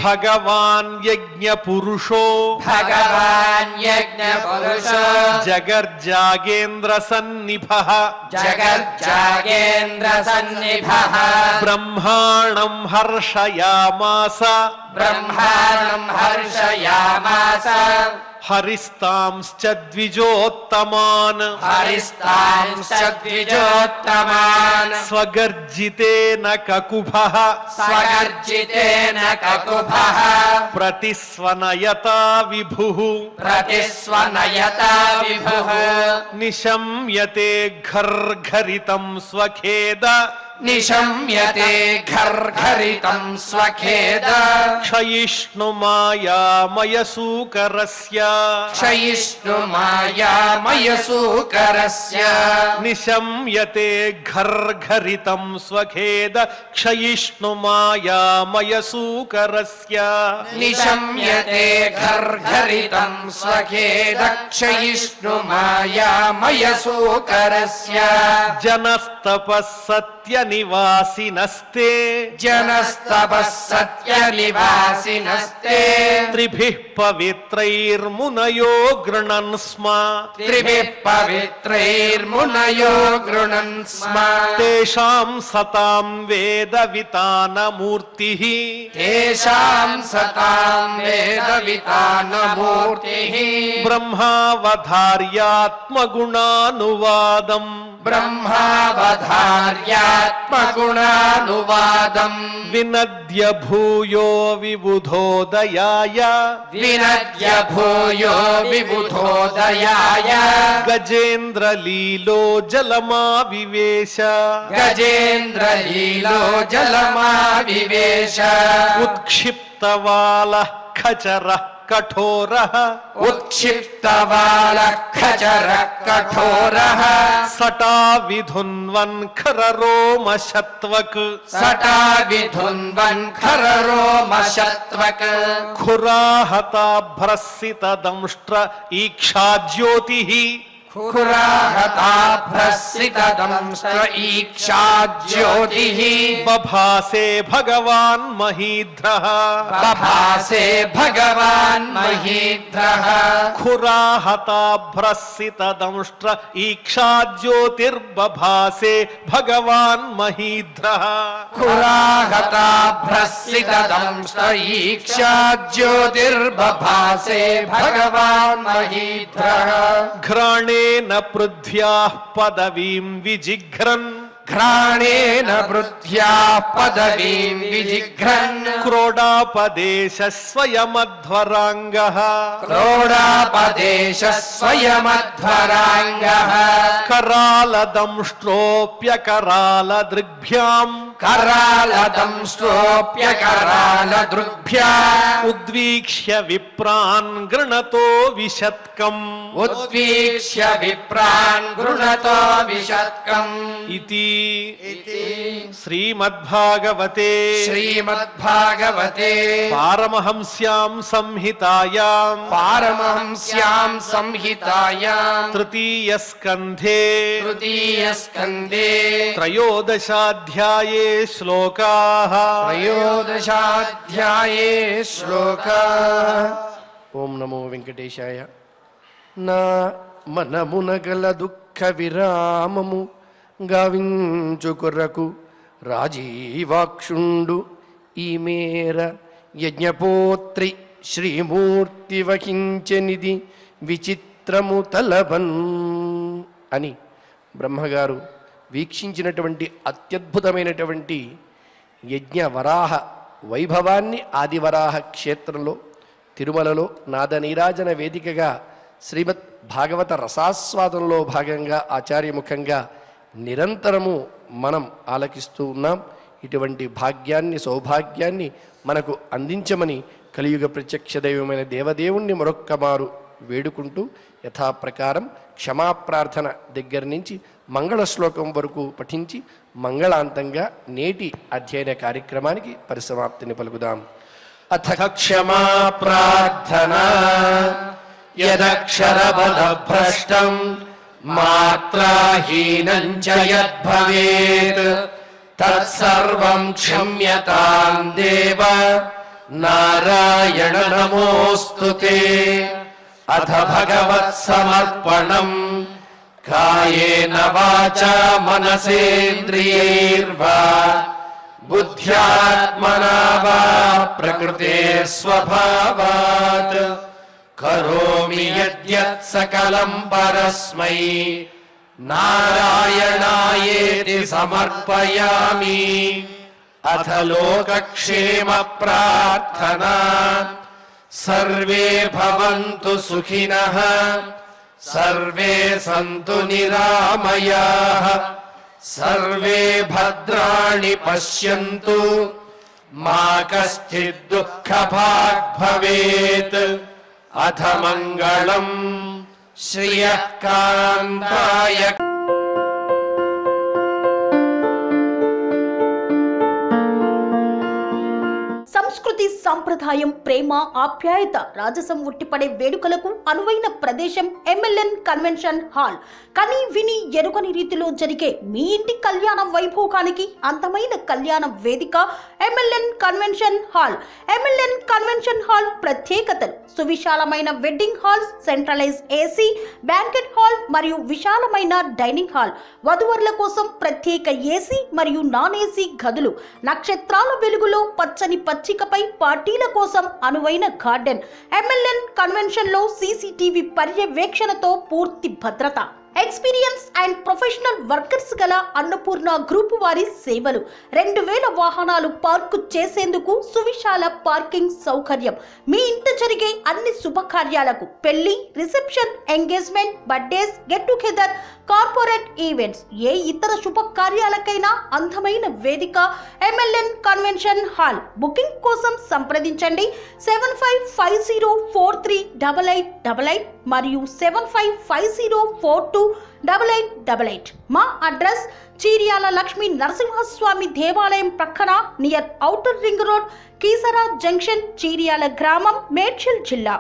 భగవాన్ యజ్ఞపురుషో భగవాన్ యజ్ఞపురుషో జగర్జాగేంద్ర సన్నిభః జగజ్జాగేంద్ర సన్నిభః బ్రహ్మాణం హర్షయామాస బ్రహ్మాణం హర్షయామాస హరిస్తాంశ్చ ద్విజోత్తమాన్ హరిస్తాంశ్చ ద్విజోత్తమాన్ స్వగర్జితేన కకుభః స్వగర్జితేన కకుభః ప్రతిస్వనయతా విభుః ప్రతిస్వనయతా విభుః నిశమ్యతే ఘర్ఘరితం స్వఖేద నిశమ్యతే ఘర్ఘరితం స్వఖేద క్షయిష్ణుమాయామయసూకరస్య క్షయిష్ణుమాయామయసూకరస్య నిశమ్యతే ఘర్ఘరితం స్వఖేద క్షయిష్ణుమాయామయసూకరస్య నిశమ్యతే ఘర్ఘరితం స్వఖేద క్షయిష్ణుమాయామయసూకరస్య జనస్తపస్సత్యనివాసినస్తే జనస్తపః సత్యనివాసినస్తే త్రిభిః పవిత్రైర్మునయో గృణన్ స్మ త్రిభిః పవిత్రైర్మునయో గృణన్ స్మ తేషాం సతాం వేదవితానమూర్తిః తేషాం సతాం వేదవితానమూర్తిః బ్రహ్మావధార్యాత్మగుణానువాదం బ్రహ్మావధార్యాత్మగుణానువాదం వినద్య భూయో విబుధోదయాయ వినద్య భూయో విబుధోదయాయ గజేంద్రలీలో జలమావివేశ గజేంద్రలీలో జలమావివేశ ఉత్క్షిప్తవాలః ఖచరః కఠోరః ఉత్క్షిప్తవాలః ఖచరః కఠోరః సటా విధున్వన్ ఖరరోమశత్వక్ సటావిధున్వన్ ఖరరోమశత్వక్ ఖురాహతాభ్రస్సితదంష్ట్ర ఈక్షాజ్యోతిః ఖురాహతాభ్రస్సితదంష్ట్ర ఈక్షాజ్యోతిః బభాసే భగవాన్ మహీధ్రః బభాసే భగవాన్ మహీధ్రః ఖురాహతాభ్రస్సితదంష్ట్ర ఈక్షాజ్యోతిర్బభాసే భగవాన్ మహీధ్రః ఖురాహతాభ్రస్సితదంష్ట్ర ఈక్షాజ్యోతిర్బభాసే భగవాన్ మహీధ్రః ఘ్రాణేన పృథ్వ్యాః పదవీం విజిఘ్రన్ ఘ్రాణేన వృద్ధ్యా పదవీం విజిఘ్రన్ క్రోడాపదేశ స్వయమధ్వరాంగః క్రోడాపదేశ స్వయమధ్వరాంగః కరాలదంష్ట్రోప్యకరాలదృగ్భ్యాం करालदंष्ट्रोऽप्यकरालदृग्भ्या उद्वीक्ष्य विप्रान् गृणतो विशत्कम् उद्वीक्ष्य विप्रान् गृणतो विशत्कम् इति श्रीमद्भागवते श्रीमद्भागवते पारमहंस्यां संहितायां पारमहंस्यां संहितायां तृतीयस्कन्धे तृतीयस्कन्धे त्रयोदशाध्याये श्लोकाः त्रयोदशाध्याये श्लोकाः ఓం నమో వెంకటేశాయ. నా మనమునగల దుఃఖ విరామము గావించు కొరకు రాజీవాక్షుండు ఈ మేర యజ్ఞపోత్రి శ్రీమూర్తి వహించెనిది విచిత్రము తలబన్ అని బ్రహ్మగారు వీక్షించినటువంటి అత్యద్భుతమైనటువంటి యజ్ఞ వరాహ వైభవాన్ని ఆదివరాహ క్షేత్రంలో తిరుమలలో నాద నీరాజన వేదికగా శ్రీమద్ భాగవత రసాస్వాదంలో భాగంగా ఆచార్యముఖంగా నిరంతరము మనం ఆలకిస్తూ ఉన్నాం. ఇటువంటి భాగ్యాన్ని సౌభాగ్యాన్ని మనకు అందించమని కలియుగ ప్రత్యక్ష దైవమైన దేవదేవుణ్ణి మరొక్కమారు వేడుకుంటూ యథాప్రకారం క్షమాప్రార్థన దగ్గర నుంచి మంగళ శ్లోకం వరకు పఠించి మంగళాంతంగా నేటి అధ్యయన కార్యక్రమానికి పరిసమాప్తిని పలుకుదాం. అథ क्षमा प्रार्थना यदक्षरपदभ्रष्टं मात्राहीनं च यद्भवेत् तत्सर्वं क्षम्यतां देव नारायण नमोऽस्तु ते. अथ भगवत्समर्पणं कायेन वाचा मनसेन्द्रियैर्वा बुद्ध्यात्मना वा प्रकृते स्वभावात् करोमि यद्यत् सकलं परस्मै नारायणायेति समर्पयामि. अथ लोकक्षेम प्रार्थना सर्वे भवन्तु सुखिनः सर्वे सन्तु निरामयाः सर्वे भद्राणि पश्यन्तु मा कश्चित् दुःखभाग् भवेत्. अथ मङ्गलम् श्रियः कान्ताय. సంస్కృతి సంప్రదాయం ప్రేమ ఆప్యాయత రాజసం ఉట్టిపడే వేడుకలకు అనువైన ప్రదేశం ఎంఎల్ఎన్ కన్వెన్షన్ హాల్. కని విని ఎరుగని రీతిలో జరిగే మీ ఇంటి కళ్యాణ వైభోగానికి అందమైన కళ్యాణ వేదిక MLN convention hall. MLN convention hall ప్రత్యేకతలు: సువిశాలమైన wedding halls, centralise AC, banquet hall మరియు విశాలమైన డైనింగ్ హాల్, వధువరుల కోసం ప్రత్యేక ఏసీ మరియు నాన్ ఏసీ గదులు, నక్షత్రాల వెలుగులో పచ్చని పచ్చికపై పార్టీల కోసం అనువైన గార్డెన్. ఎంఎల్ఎన్ కన్వెన్షన్ లో సీసీటీవీ పర్యవేక్షణతో పూర్తి భద్రత. ఎక్స్పీరియన్స్ అండ్ ప్రొఫెషనల్ వర్కర్స్ గల అన్నపూర్ణ గ్రూప్ వారి సేవలు. 2000 వాహనాలు పార్కు చేసేందుకు సువిశాల పార్కింగ్ సౌకర్యం. మీ ఇంట జరిగే అన్ని శుభకార్యాలకు, పెళ్లి, reception, engagement, birthdays, get together, corporate events, ఏ ఇతర శుభకార్యాలకైనా అందమైన వేదిక ఎంఎల్ఎన్ కన్వెన్షన్ హాల్. బుకింగ్ కోసం సంప్రదించండి 7550438888 మరియు 7550428888. మా అడ్రస్ చీర్యాల లక్ష్మీ నరసింహస్వామి దేవాలయం ప్రక్కన near outer ring road, Keesara junction, Cheeryal గ్రామం, మేడ్చల్ జిల్లా.